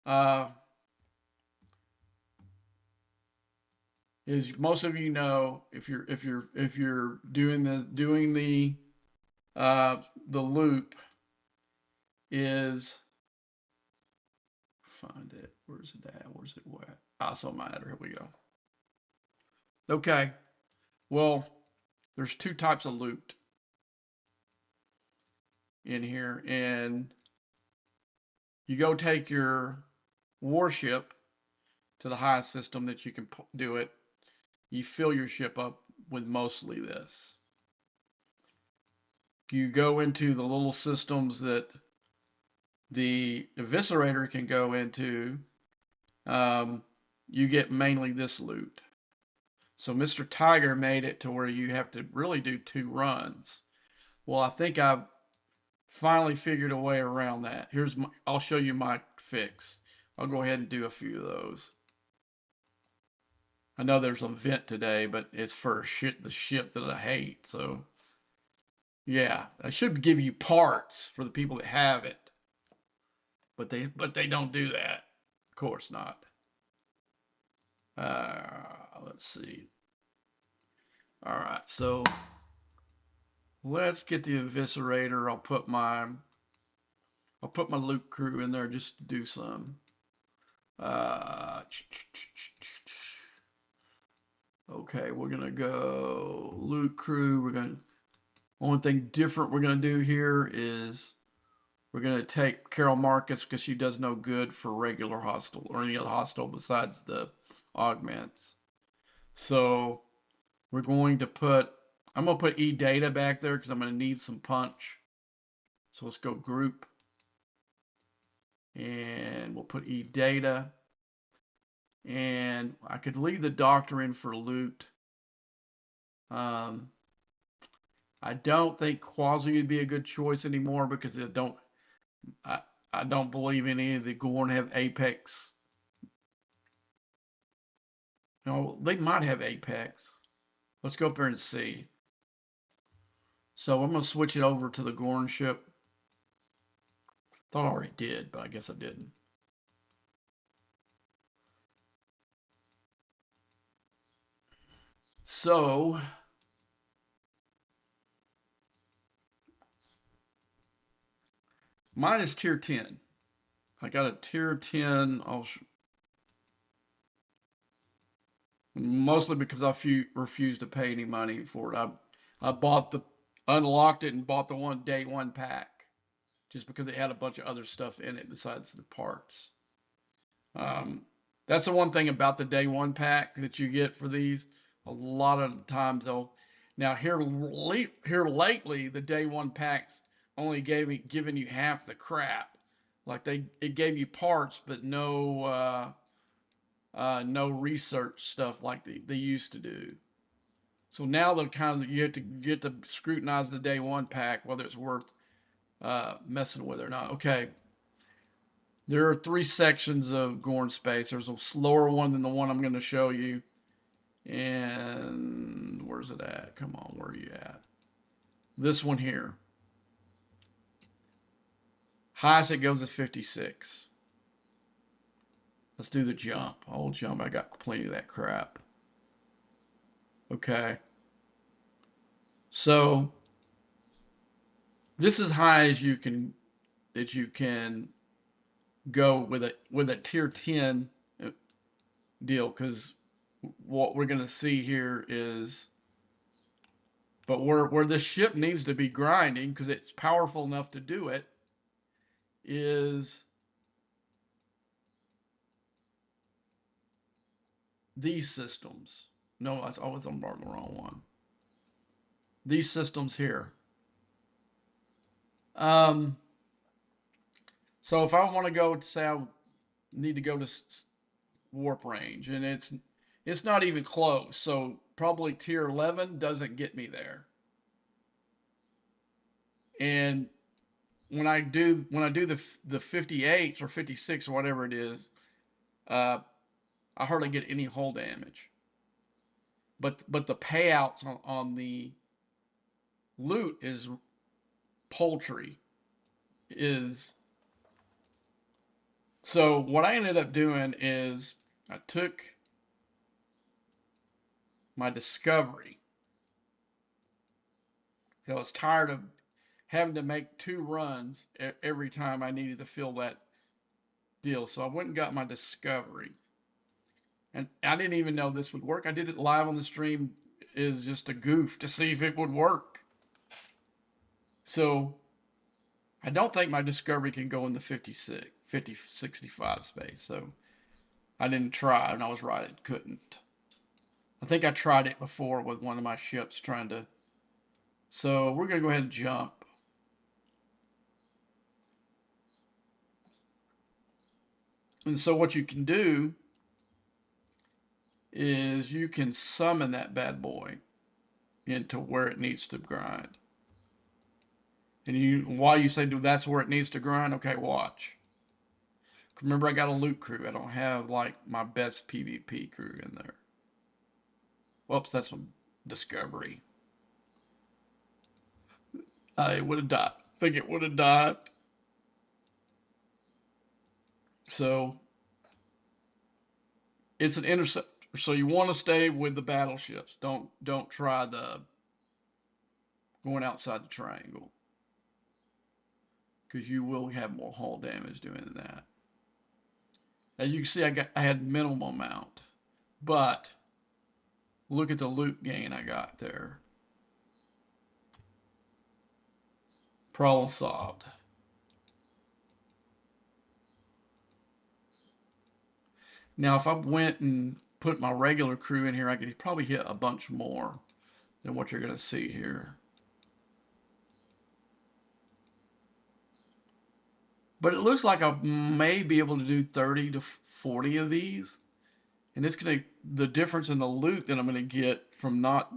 Uh, is most of you know, if you're doing the loop, is, find it. Where's it at? Where's it at? Ah, so matter. Here we go. Okay. Well, there's two types of loop in here, and you go take your warship to the highest system that you can do it. You fill your ship up with mostly this. You go into the little systems that the eviscerator can go into. Um, you get mainly this loot. So Mr. Tiger made it to where you have to really do 2 runs. Well, I think I've finally figured a way around that. I'll show you my fix. I'll go ahead and do a few of those. I know there's an event today, but it's for the ship that I hate. So yeah, I should give you parts for the people that have it, but they don't do that. Of course not. Let's see. All right, so let's get the eviscerator. I'll put my loop crew in there just to do some. Okay, we're gonna go loot crew. Only thing different we're gonna do here is we're gonna take Carol Marcus because she does no good for regular hostile or any other hostile besides the augments. So we're going to put, I'm gonna put E data back there because I'm gonna need some punch. So let's go group, and we'll put E data. And I could leave the doctor in for loot. I don't think Quasi would be a good choice anymore because I don't believe any of the Gorn have Apex. No, they might have Apex. Let's go up there and see. So I'm gonna switch it over to the Gorn ship. Thought I already did, but I guess I didn't. So mine is tier 10. I got a tier 10. mostly because I refused to pay any money for it. I bought the unlocked it and bought the day one pack just because it had a bunch of other stuff in it besides the parts. Um, that's the one thing about the day one pack that you get for these. A lot of times they'll now here lately the day one packs only giving you half the crap. Like it gave you parts but no research stuff like they used to do. So now the kind of you have to get to scrutinize the day one pack whether it's worth messing with or not. Okay, there are three sections of Gorn space. There's a slower one than the one I'm going to show you. And where's it at? Come on, where are you at? This one here. Highest it goes is 56. Let's do the jump. I'll jump. I got plenty of that crap. Okay. So this is high as you can go with a tier 10 deal, because what we're going to see here is, but where this ship needs to be grinding because it's powerful enough to do it, is these systems. No, I was on the wrong one. These systems here. Um, so if I want to go to say I need to go to warp range, and it's not even close, so probably tier 11 doesn't get me there. And when I do the 58s or 56 or whatever it is, uh, I hardly get any hull damage. But the payouts on the loot is paltry. Is So what I ended up doing is I took my discovery. I was tired of having to make 2 runs every time I needed to fill that deal. So I went and got my discovery. And I didn't even know this would work. I did it live on the stream is just a goof to see if it would work. So I don't think my discovery can go in the 65 space. So I didn't try, and I was right, it couldn't. I think I tried it before with one of my ships trying to. So we're going to go ahead and jump. And so what you can do is you can summon that bad boy into where it needs to grind. And why you say, dude, that's where it needs to grind? Okay, watch. Remember, I got a loot crew. I don't have like my best PvP crew in there. Whoops, that's a discovery. I would have died. I think it would have died. So it's an interceptor. So you want to stay with the battleships. Don't try the going outside the triangle, because you will have more hull damage doing that. As you can see, I had minimal amount, but look at the loot gain I got there. Problem solved. Now, if I went and put my regular crew in here, I could probably hit a bunch more than what you're going to see here. But it looks like I may be able to do 30 to 40 of these. And it's going to, the difference in the loot that I'm going to get from not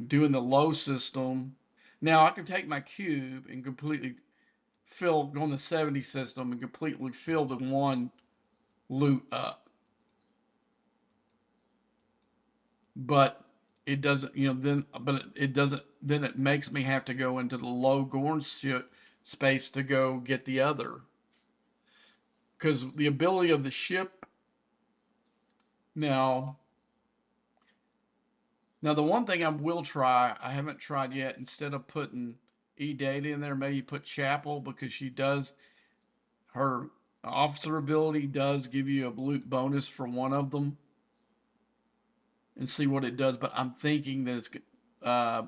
doing the low system. Now, I can take my cube and completely go on the 70 system and completely fill the one loot up. But it doesn't, it doesn't, then it makes me have to go into the low Gorn space to go get the other. Because the ability of the ship now, the one thing I will try, I haven't tried yet, instead of putting E-Data in there, maybe put Chapel, because her officer ability does give you a loot bonus for one of them. and see what it does. But I'm thinking that uh,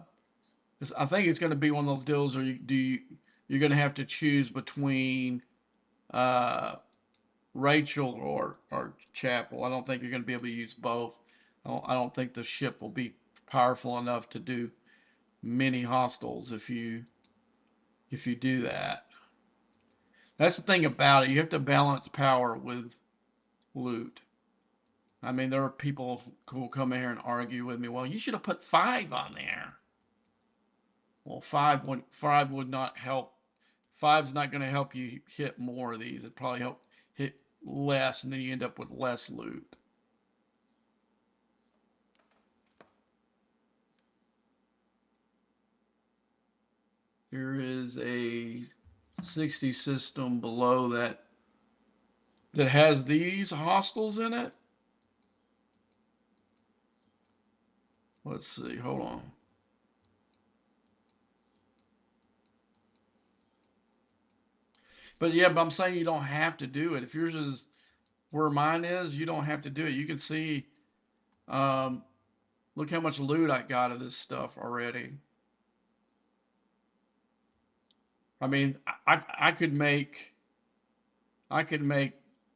I think it's going to be one of those deals where you're going to have to choose between uh, Rachel or Chapel. I don't think you're going to be able to use both. I don't think the ship will be powerful enough to do many hostiles if you do that. That's the thing about it. You have to balance power with loot. I mean, there are people who will come in here and argue with me. Well, you should have put 5 on there. Well, five would not help. Five's not going to help you hit more of these. It'd probably help hit less, and then you end up with less loot. There is a 60 system below that has these hostiles in it. Let's see. Hold on. But yeah, but I'm saying you don't have to do it. If yours is where mine is, you don't have to do it. You can see, um, look how much loot I got of this stuff already. I mean, I could make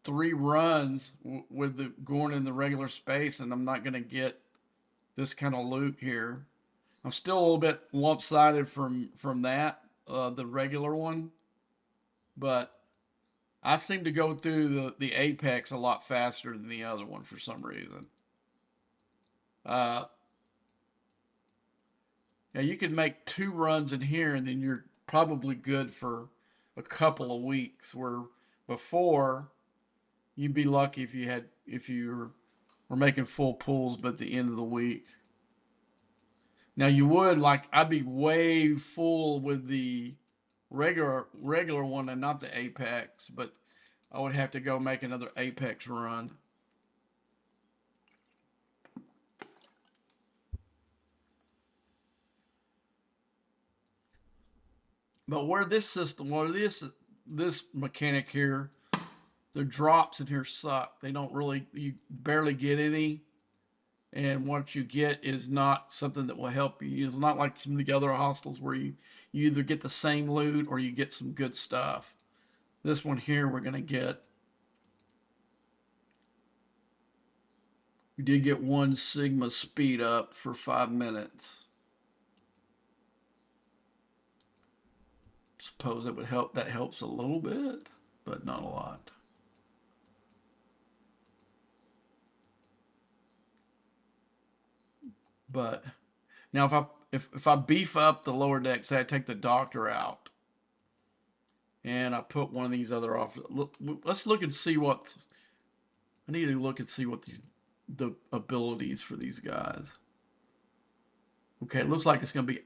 3 runs with the going in the regular space, and I'm not going to get this kind of loot here. I'm still a little bit lopsided from that the regular one, but I seem to go through the apex a lot faster than the other one for some reason. Uh, yeah, you could make 2 runs in here, and then you're probably good for a couple of weeks. Where before you'd be lucky if you were making full pulls, but at the end of the week. Now you would like I'd be way full with the regular one and not the apex, but I would have to go make another apex run. But where this mechanic here, the drops in here suck. They don't really you barely get any, and what you get is not something that will help you. It's not like some of the other hostels where you either get the same loot or you get some good stuff. This one here we're gonna get. We did get 1 sigma speed up for 5 minutes. Suppose that would help. That helps a little bit, but not a lot. But now if I beef up the lower deck, say I take the doctor out and I put one of these other off. Let's look and see what I need to look and see what the abilities for these guys. Okay, it looks like it's going to be.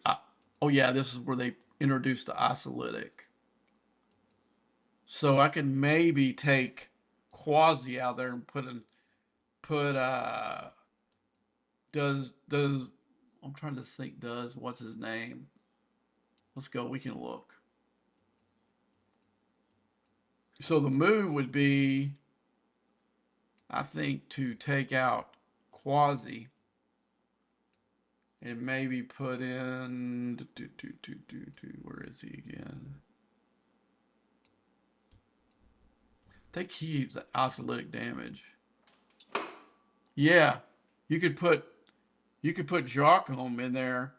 Oh yeah, this is where they introduced the isolytic. So I can maybe take Quasi out there and put does I'm trying to think does what's his name? Let's go. We can look. So the move would be, I think, to take out Quasi and maybe put in. Where is he again? I think he's oscillatic damage. Yeah, you could put Jockholm in there,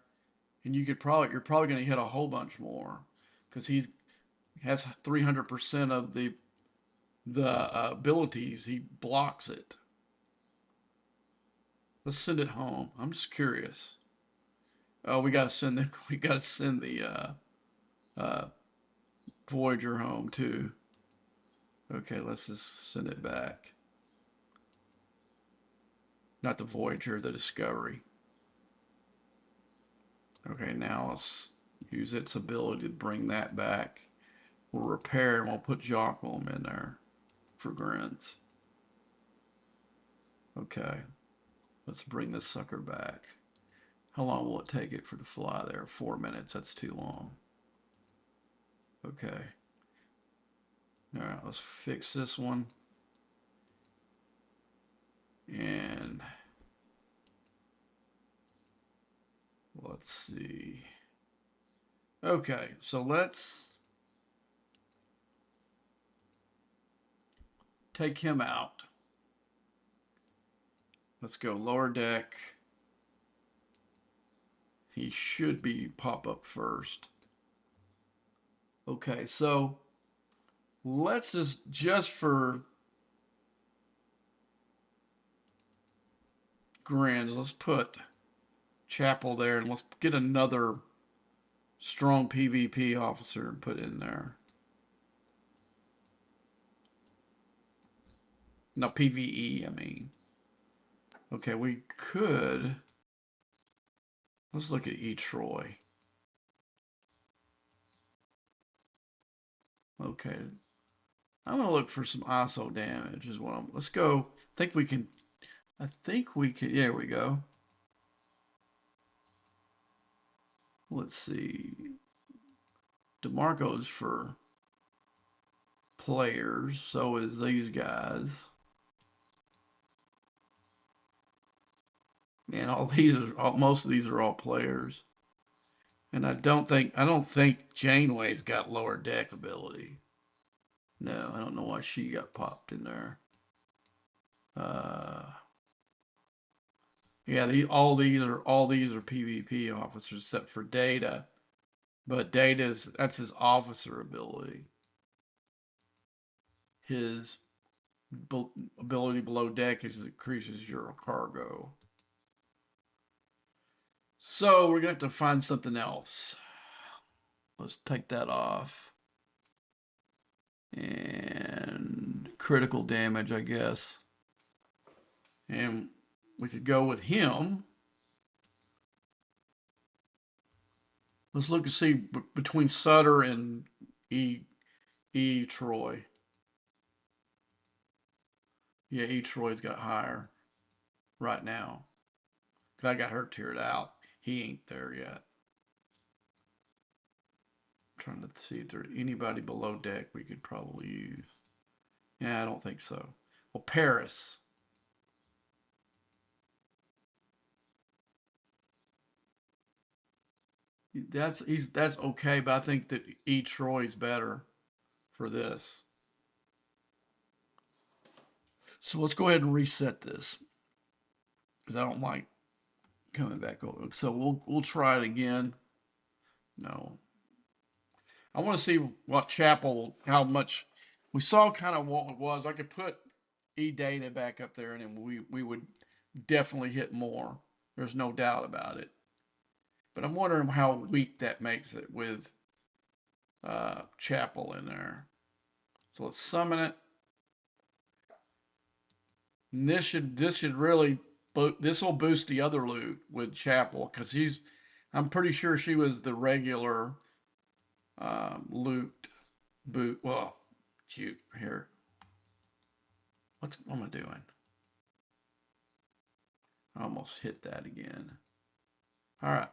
and you're probably going to hit a whole bunch more because he has 300% of the abilities. He blocks it. Let's send it home. I'm just curious. Oh, we gotta send the uh, Voyager home too. Okay, let's just send it back. Not the Voyager, the Discovery. Okay, now let's use its ability to bring that back. We'll repair and we'll put Jocelyn in there for grins. Okay, let's bring this sucker back. How long will it take it for to fly there? 4 minutes. That's too long. Okay. All right, let's fix this one. And let's see. Okay, so let's take him out. Let's go lower deck. He should be pop up first. Okay, so let's just for grins, let's put Chapel there and let's get another strong PvP officer and put in there. No, PvE, I mean. Okay, we could. Let's look at E. Troy. Okay. I'm going to look for some ISO damage as well. Let's go. I think we can. There we go. Let's see. DeMarco's for players. So is these guys. And most of these are all players. And I don't think Janeway's got lower deck ability. No, I don't know why she got popped in there. Yeah, all these are PvP officers except for Data. But that's his officer ability. His ability below deck increases your cargo. So we're gonna have to find something else. Let's take that off. And critical damage, I guess. And we could go with him. Let's look and see between Sutter and E. Troy. Yeah, E. Troy's got higher right now. Because I got her tiered out. He ain't there yet. I'm trying to see if there's anybody below deck we could probably use. Yeah, I don't think so. Well, Paris. That's okay, but I think that E. Troy's better for this. So let's go ahead and reset this because I don't like coming back over. So we'll try it again. No, I want to see what Chapel, how much we saw, kind of what it was. I could put E data back up there, and then we would definitely hit more. There's no doubt about it. But I'm wondering how weak that makes it with Chapel in there. So let's summon it. And this should really this will boost the other loot with Chapel because I'm pretty sure she was the regular loot boot. Well, shoot here. What am I doing? I almost hit that again. All right.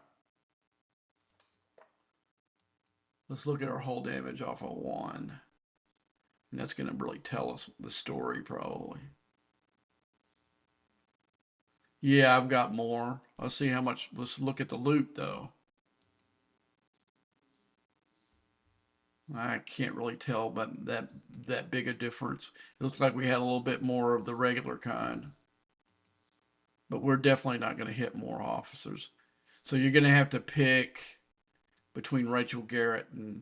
Let's look at our hull damage off of 1. And that's going to really tell us the story probably. Yeah, I've got more. Let's see how much. Let's look at the loot though. I can't really tell, but that big a difference. It looks like we had a little bit more of the regular kind. But we're definitely not going to hit more officers. So you're going to have to pick between Rachel Garrett and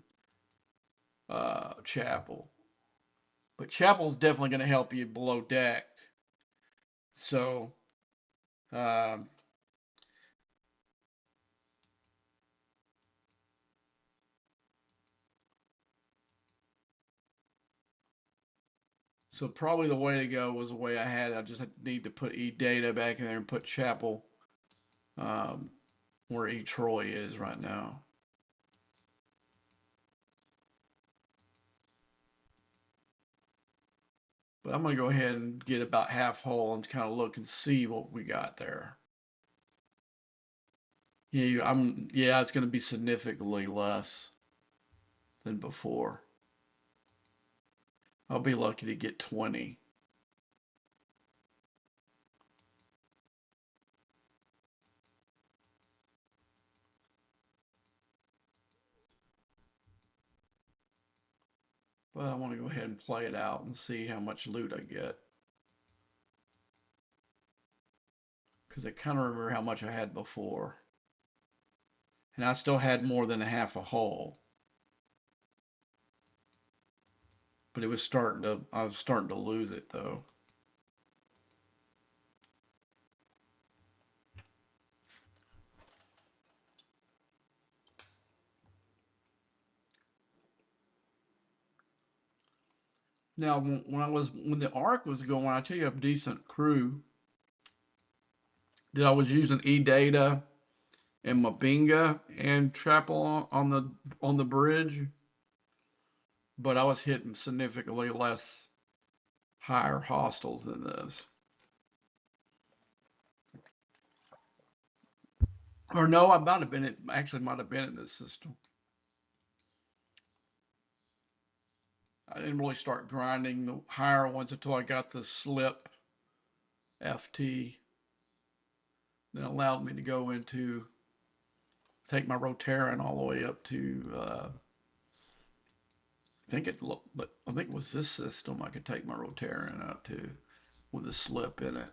Chapel. But Chapel's definitely going to help you below deck. So, so probably the way to go was the way I had it. I just need to put E data back in there and put Chapel where E Troy is right now. But I'm going to go ahead and get about half whole and kind of look and see what we got there. Yeah, it's going to be significantly less than before. I'll be lucky to get 20. But I want to go ahead and play it out and see how much loot I get. Because I kind of remember how much I had before. And I still had more than a half a hull. But I was starting to lose it though. Now, when the Ark was going, I tell you, a decent crew that I was using E-Data and Mabinga and Trapple on the bridge, but I was hitting significantly less higher hostiles than this. Or no, I might have been it. Actually, might have been in this system. I didn't really start grinding the higher ones until I got the slip FT. That allowed me to go into take my Rotaran all the way up to I think it was this system I could take my Rotaran up to with a slip in it.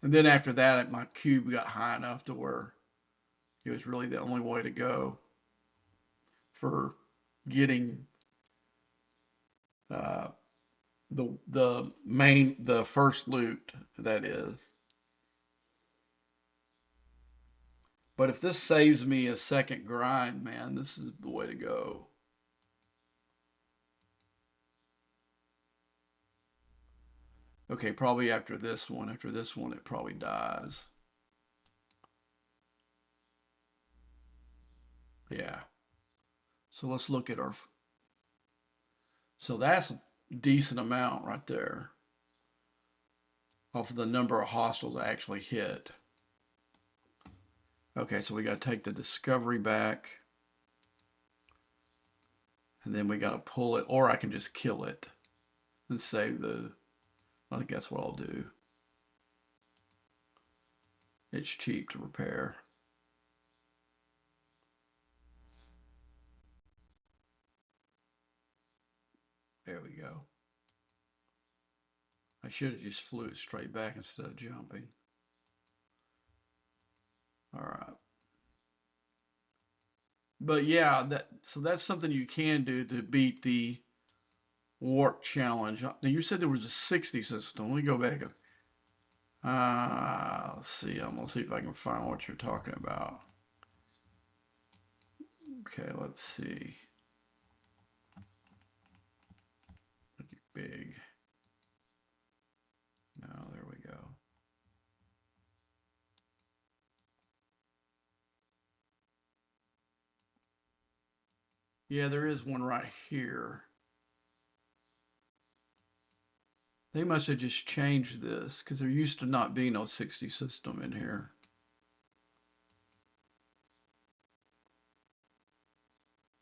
And then after that, my cube got high enough to where it was really the only way to go for getting uh, the first loot, that is. But if this saves me a second grind, man, this is the way to go. Okay, probably after this one. After this one, it probably dies. Yeah. So let's look at our. So that's a decent amount right there off of the number of hostiles I actually hit. Okay, so we got to take the discovery back. And then we got to pull it, or I can just kill it and save the. I think that's what I'll do. It's cheap to repair. There we go. I should have just flew it straight back instead of jumping. All right. But yeah, that's something you can do to beat the warp challenge. Now you said there was a 60 system. Let me go back. Let's see. I'm gonna see if I can find what you're talking about. Okay, let's see. Big. No, there we go. Yeah, there is one right here. They must have just changed this because there used to not be no 60 system in here.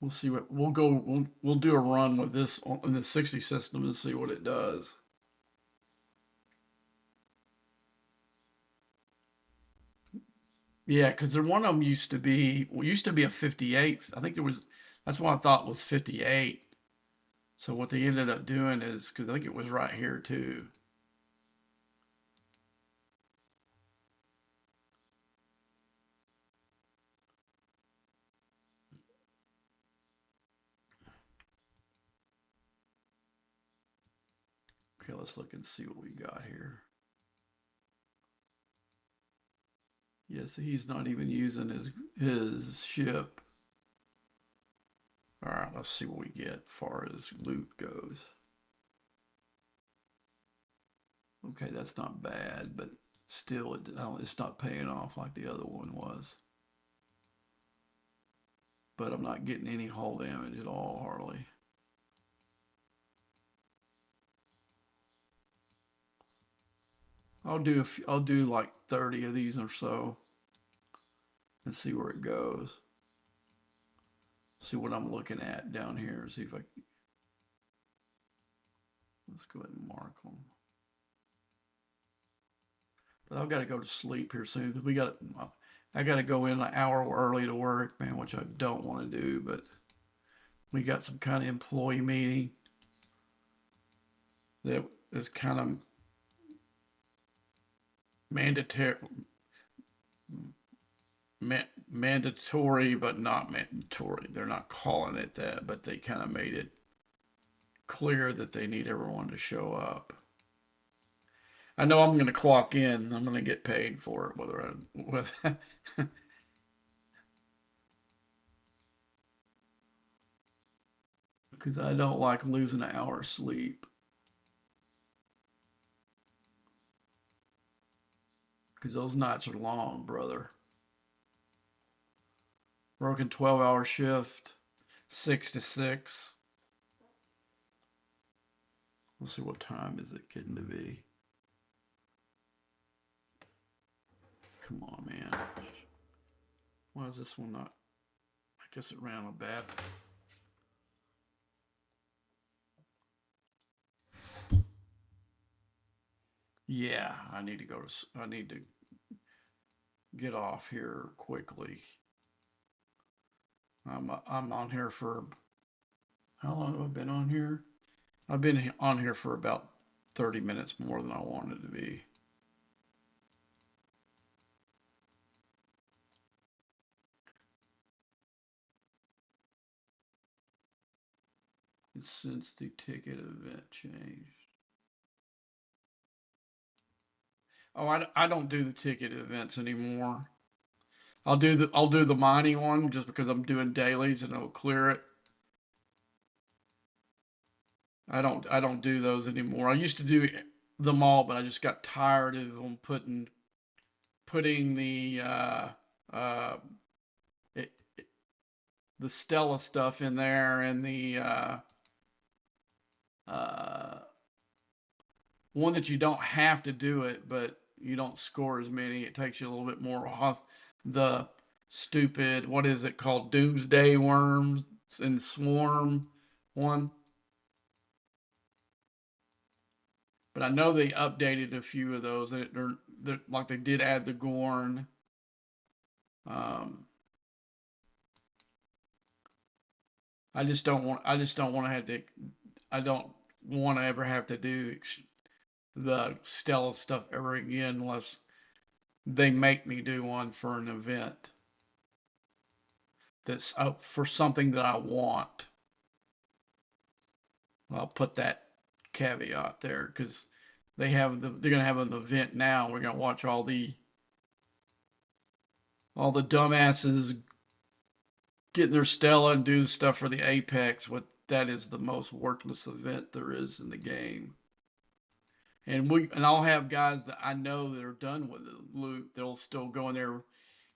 We'll see what we'll do a run with this in the 60 system and see what it does. Yeah, because one of them used to be a 58. I think there was that's what I thought was 58. So what they ended up doing is because I think it was right here too. Okay, let's look and see what we got here. Yes, he's not even using his ship. All right, let's see what we get as far as loot goes. Okay, that's not bad, but still, it's not paying off like the other one was. But I'm not getting any hull damage at all, hardly. I'll do like 30 of these or so and see where it goes. See what I'm looking at down here. See if I can. Let's go ahead and mark them. But I've got to go to sleep here soon because I got to go in an hour early to work, man, which I don't want to do, but we got some kind of employee meeting that is kind of mandatory, mandatory, but not mandatory. They're not calling it that, but they kind of made it clear that they need everyone to show up. I know I'm going to clock in. I'm going to get paid for it, whether I with because I don't like losing an hour of sleep. Because those nights are long, brother. Working 12-hour shift, 6 to 6. Let's see, what time is it getting to be? Come on, man. Why is this one not? I guess it ran a bad. Yeah, I need to go to. I need to get off here quickly. I'm on here for how long have I been on here? I've been on here for about 30 minutes more than I wanted to be. It's since the ticket event changed. Oh, I don't do the ticket events anymore. I'll do the mining one just because I'm doing dailies and it'll clear it. I don't do those anymore. I used to do them all, but I just got tired of them putting uh, it, the Stella stuff in there and the uh, one that you don't have to do it, but you don't score as many. It takes you a little bit more. The stupid, what is it called? Doomsday Worms and Swarm one. But I know they updated a few of those. They're like they did add the Gorn. Um, I just don't want to have to. I don't want to ever have to do the Stella stuff ever again unless they make me do one for an event that's for something that I want. I'll put that caveat there because they're gonna have an event now. We're gonna watch all the dumbasses getting their Stella and do stuff for the Apex. What that is the most worthless event there is in the game. And I'll have guys that I know that are done with the loot. They'll still go in there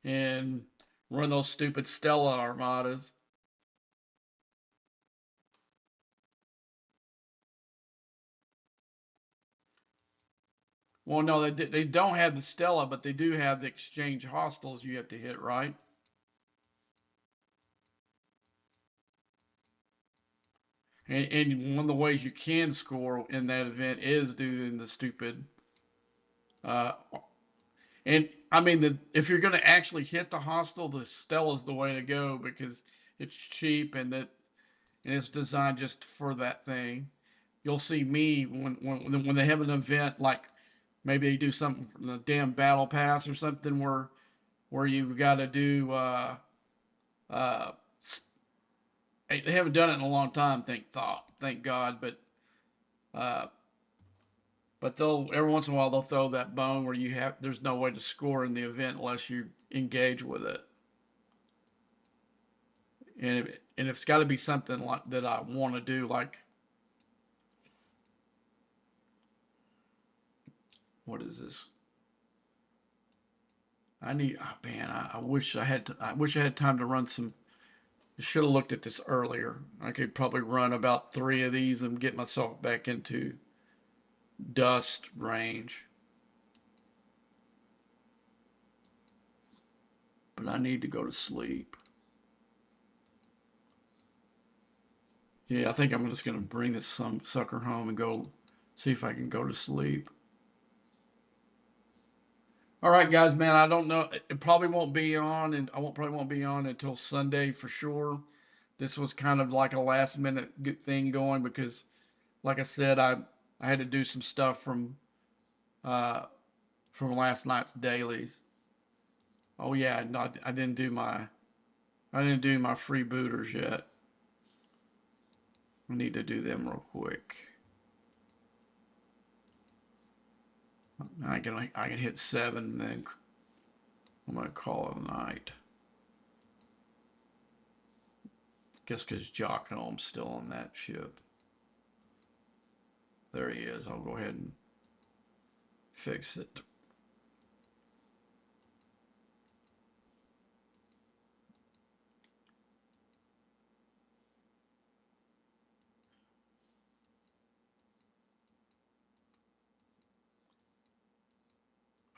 and run those stupid Stella armadas. Well, no, they don't have the Stella, but they do have the exchange hostiles you have to hit, right? And one of the ways you can score in that event is doing the stupid. Uh, and I mean, if you're going to actually hit the hostile, the Stella's the way to go because it's cheap and it's designed just for that thing. You'll see me when they have an event like maybe they do something for the damn battle pass or something where you've got to do uh, they haven't done it in a long time, thank God, uh, but they'll every once in a while they'll throw that bone where there's no way to score in the event unless you engage with it, and it's got to be something like that I want to do. Like what is this? Oh man, I wish I wish I had time to run some. I should have looked at this earlier. I could probably run about 3 of these and get myself back into dust range. But I need to go to sleep. Yeah, I think I'm just gonna bring this some sucker home and go see if I can go to sleep. All right, guys, man. I don't know. It probably won't be on, and I won't probably won't be on until Sunday for sure. This was kind of like a last minute good thing going because, like I said, I had to do some stuff uh from last night's dailies. Oh yeah, no, I didn't do my freebooters yet. I need to do them real quick. I can hit 7, and then I'm gonna call it a night. Guess because Jock and I'm still on that ship. There he is. I'll go ahead and fix it.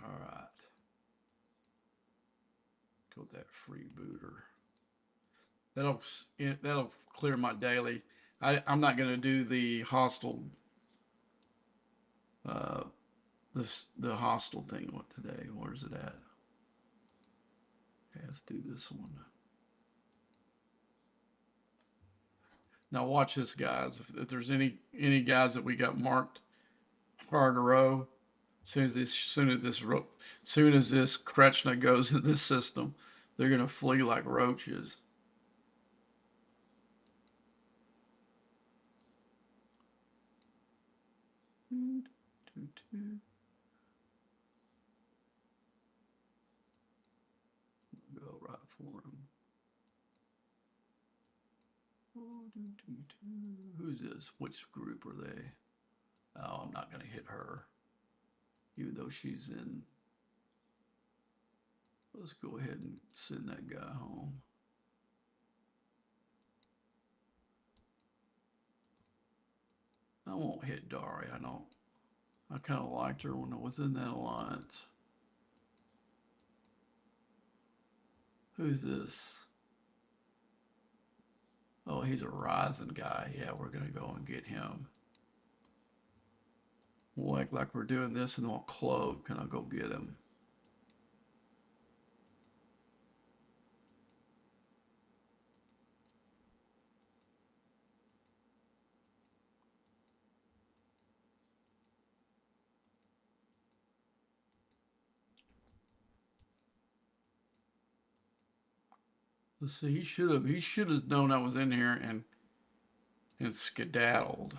All right. Go with that freebooter. That'll that'll clear my daily. I'm not gonna do the hostile uh the hostile thing today. Where's it at? Okay, let's do this one. Now watch this, guys. If there's any guys that we got marked hard to row, soon as this Kretschner goes in this system, they're gonna flee like roaches. Go right for him. Who's this? Which group are they? Oh, I'm not gonna hit her, even though she's in. Let's go ahead and send that guy home. I won't hit Dari. I don't. I kind of liked her when I was in that alliance. Who's this? Oh, he's a rising guy. Yeah, we're gonna go and get him. We'll act like we're doing this and we'll cloak and I'll go get him. Let's see. He should have known I was in here and skedaddled.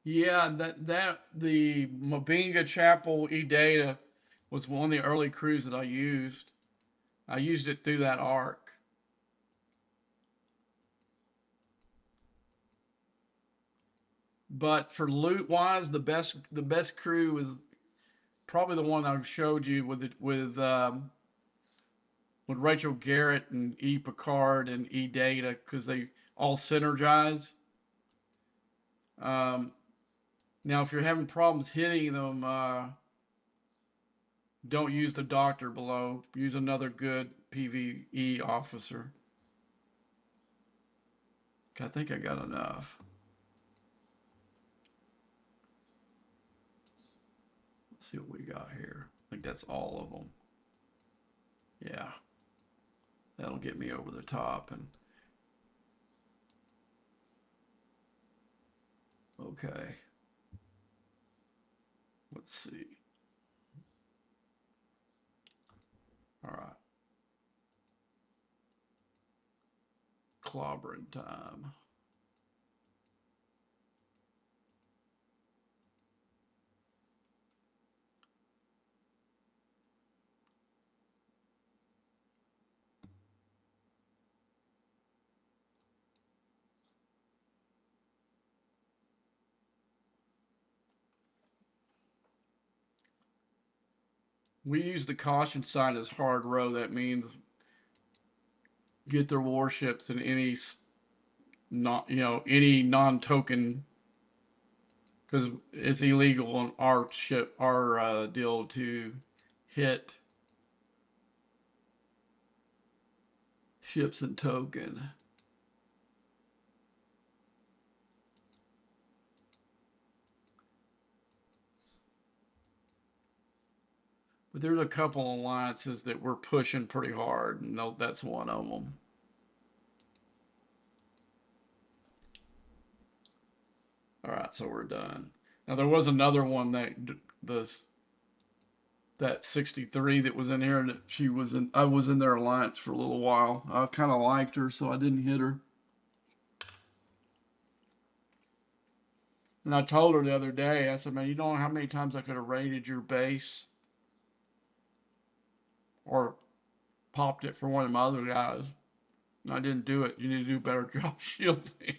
Yeah, that the Mabinga Chapel E Data was one of the early crews that I used. I used it through that arc. But for loot wise, the best crew was probably the one I've showed you with Rachel Garrett and E Picard and E Data because they all synergize. Um, Now, if you're having problems hitting them, don't use the doctor below. Use another good PVE officer. I think I got enough. Let's see what we got here. I think that's all of them. Yeah, that'll get me over the top. And okay, let's see. All right, clobbering time. We use the caution sign as hard row. That means get their warships in any not any non-token because it's illegal on our ship, our deal to hit Ships and token. But there's a couple alliances that we're pushing pretty hard, and that's one of them. All right, so we're done. Now there was another one the that 63 that was in here that she was in. I was in their alliance for a little while. I kind of liked her, so I didn't hit her. And I told her the other day, I said, man, you don't know how many times I could have raided your base or popped it for one of my other guys. And I didn't do it. You need to do a better job shielding.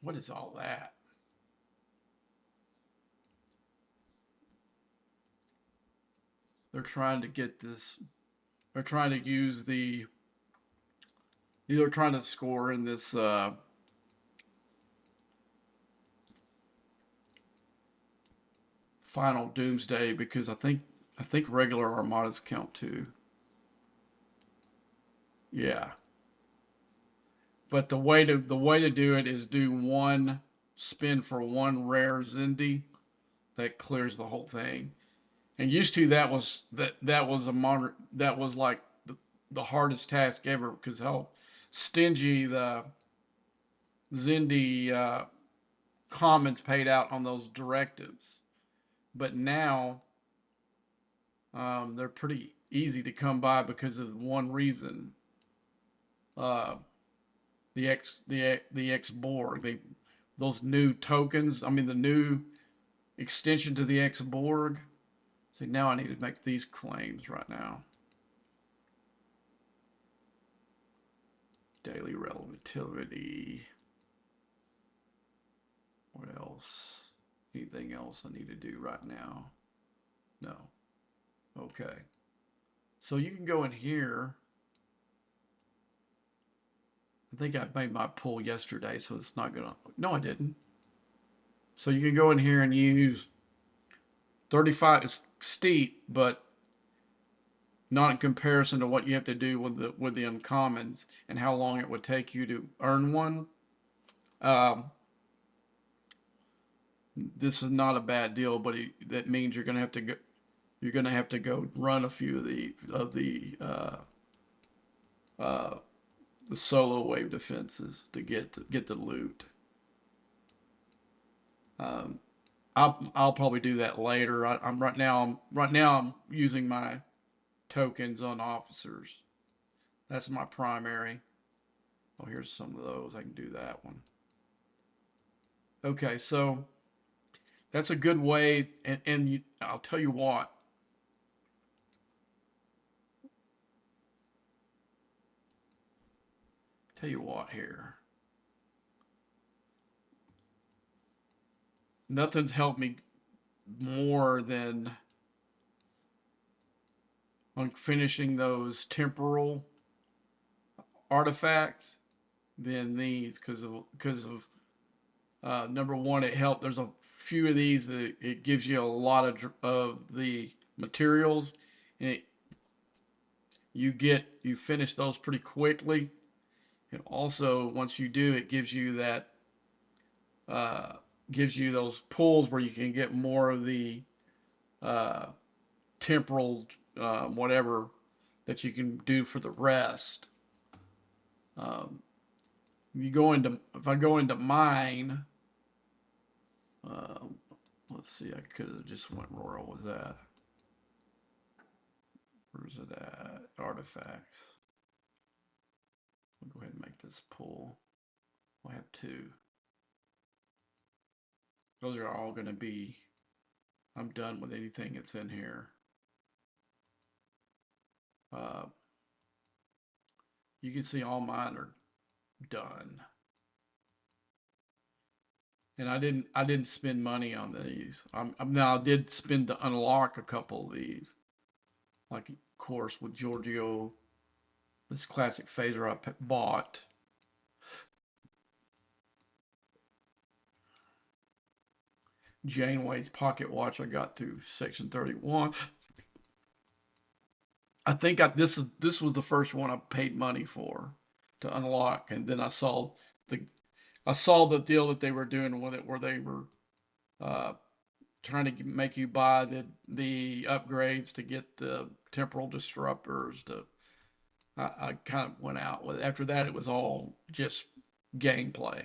What is all that? They're trying to get this. They're trying to use the. They're trying to score in this final doomsday because I think regular armadas count too. Yeah, but the way to do it is do one spin for one rare Zindi that clears the whole thing. And used to that was a modern that was like the hardest task ever because how stingy the Zindi commons paid out on those directives. But now they're pretty easy to come by because of one reason. Uh, the X Borg. Those new tokens. I mean the new extension to the X Borg. See now I need to make these claims right now. Daily relativity. What else? Anything else I need to do right now? No. Okay. So you can go in here. I think I made my pull yesterday, so it's not gonna. No, I didn't. So you can go in here and use 35. It's steep, but not in comparison to what you have to do with the uncommons and how long it would take you to earn one. Um, this is not a bad deal, but that means you're gonna have to go. You're gonna have to go run a few uh, the solo wave defenses to get the loot. Um, I'll probably do that later. I'm using my tokens on officers. That's my primary. Oh, here's some of those. I can do that one. Okay, so that's a good way. And I'll tell you what. Tell you what here. Nothing's helped me more than on finishing those temporal artifacts than these because of number one, it helped. There's a few of these that it gives you a lot of the materials, and you finish those pretty quickly. And also, once you do, it uh, gives you those pulls where you can get more of the uh, temporal whatever that you can do for the rest. Um, if I go into mine, uh, let's see, I could have just went royal with that. Where's it at? Artifacts. I'll go ahead and make this pull. I have two. Those are all going to be. I'm done with anything that's in here. Uh, you can see all mine are done. And I didn't spend money on these. Now I did spend to unlock a couple of these, like of course with Giorgio, this classic phaser I bought. Janeway's pocket watch I got through Section 31. I think this was the first one I paid money for to unlock, and then the I saw the deal that they were doing with it, where they were uh, trying to make you buy the upgrades to get the temporal disruptors. I kind of went out with it. After that, it was all just gameplay.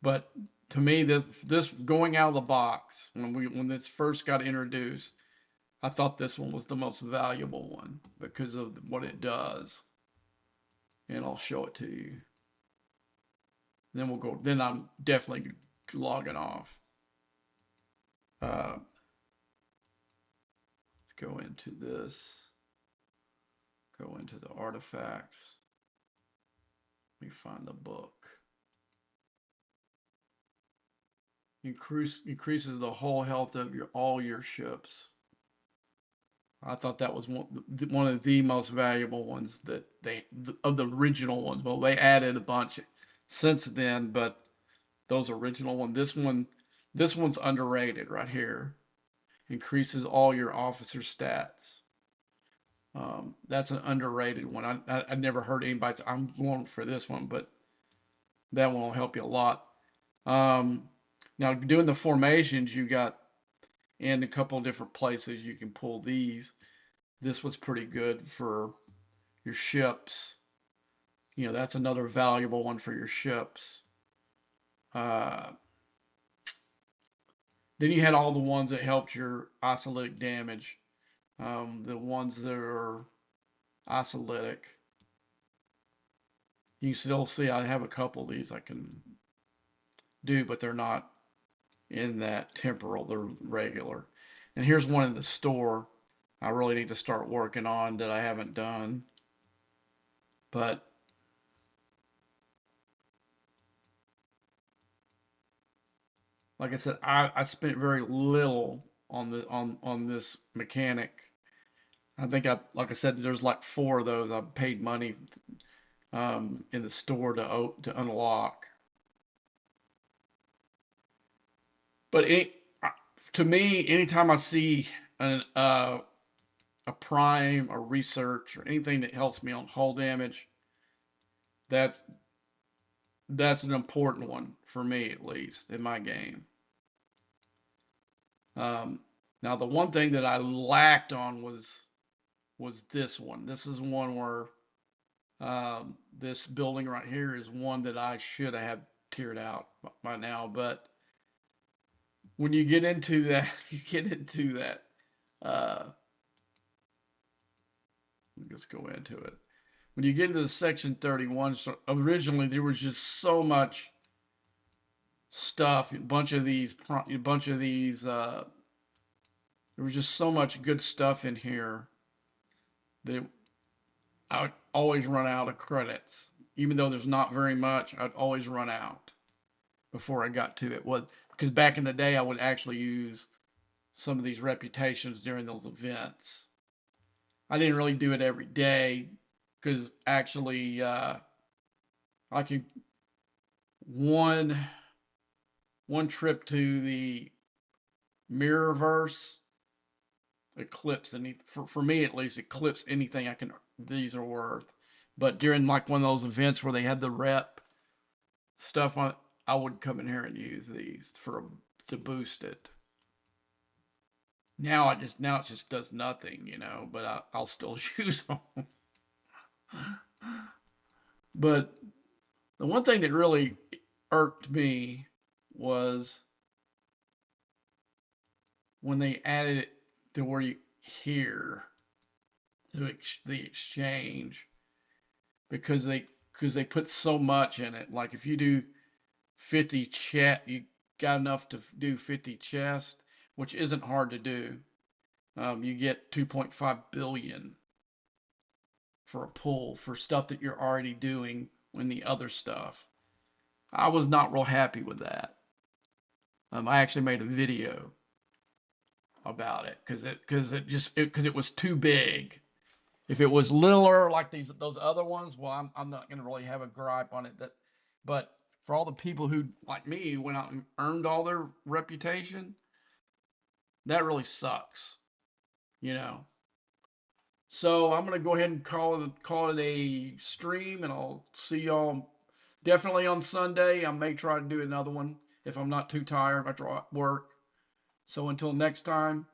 But to me, this going out of the box when this first got introduced, I thought this one was the most valuable one because of what it does, and I'll show it to you. Then we'll go. Then I'm definitely logging off. Let's go into this. Go into the artifacts. Let me find the book. Increases the whole health of all your ships. I thought that was one of the most valuable ones that of the original ones. Well, they added a bunch since then, but those original ones. This one's underrated right here. Increases all your officer stats. That's an underrated one. I never heard anybody say I'm going for this one, but that one will help you a lot. Now doing the formations, you got in a couple of different places you can pull these. This was pretty good for your ships. You know, that's another valuable one for your ships. Uh, then you had all the ones that helped your isolytic damage. The ones that are isolytic. You can still see I have a couple of these I can do, but they're not in that temporal. They're regular. And here's one in the store I really need to start working on that I haven't done. But like I said, I spent very little on this mechanic. I think like I said, there's like 4 of those I paid money in the store to unlock. But to me, anytime I see a prime or research or anything that helps me on hull damage, that's that's an important one for me, at least in my game. Um, Now the one thing that I lacked on was this one. This is one where this building right here is one that I should have tiered out by now. But when you get into that, you get into that. Let's go into it. When you get into the section 31, so originally there was just so much stuff, a bunch of these. There was just so much good stuff in here that I would always run out of credits. Even though there's not very much, I'd always run out before I got to it. Because back in the day, I would actually use some of these reputations during those events. I didn't really do it every day because actually I could one trip to the Mirrorverse eclipse any for me at least eclipse anything I can these are worth. But during like one of those events where they had the rep stuff on, I would come in here and use these to boost it. Now it just does nothing, but I'll still use them. But the one thing that really irked me was when they added it to where you here the exchange because they put so much in it. Like if you do 50 chat, you got enough to do 50 chest, which isn't hard to do. You get 2.5 billion for a pull for stuff that you're already doing in the other stuff. I was not real happy with that. I actually made a video about it because it was too big. If it was littler like those other ones, well, I'm not going to really have a gripe on it. But for all the people who, like me, went out and earned all their reputation, that really sucks, you know. So I'm gonna go ahead and call it a stream, and I'll see y'all definitely on Sunday. I may try to do another one if I'm not too tired after work. So until next time,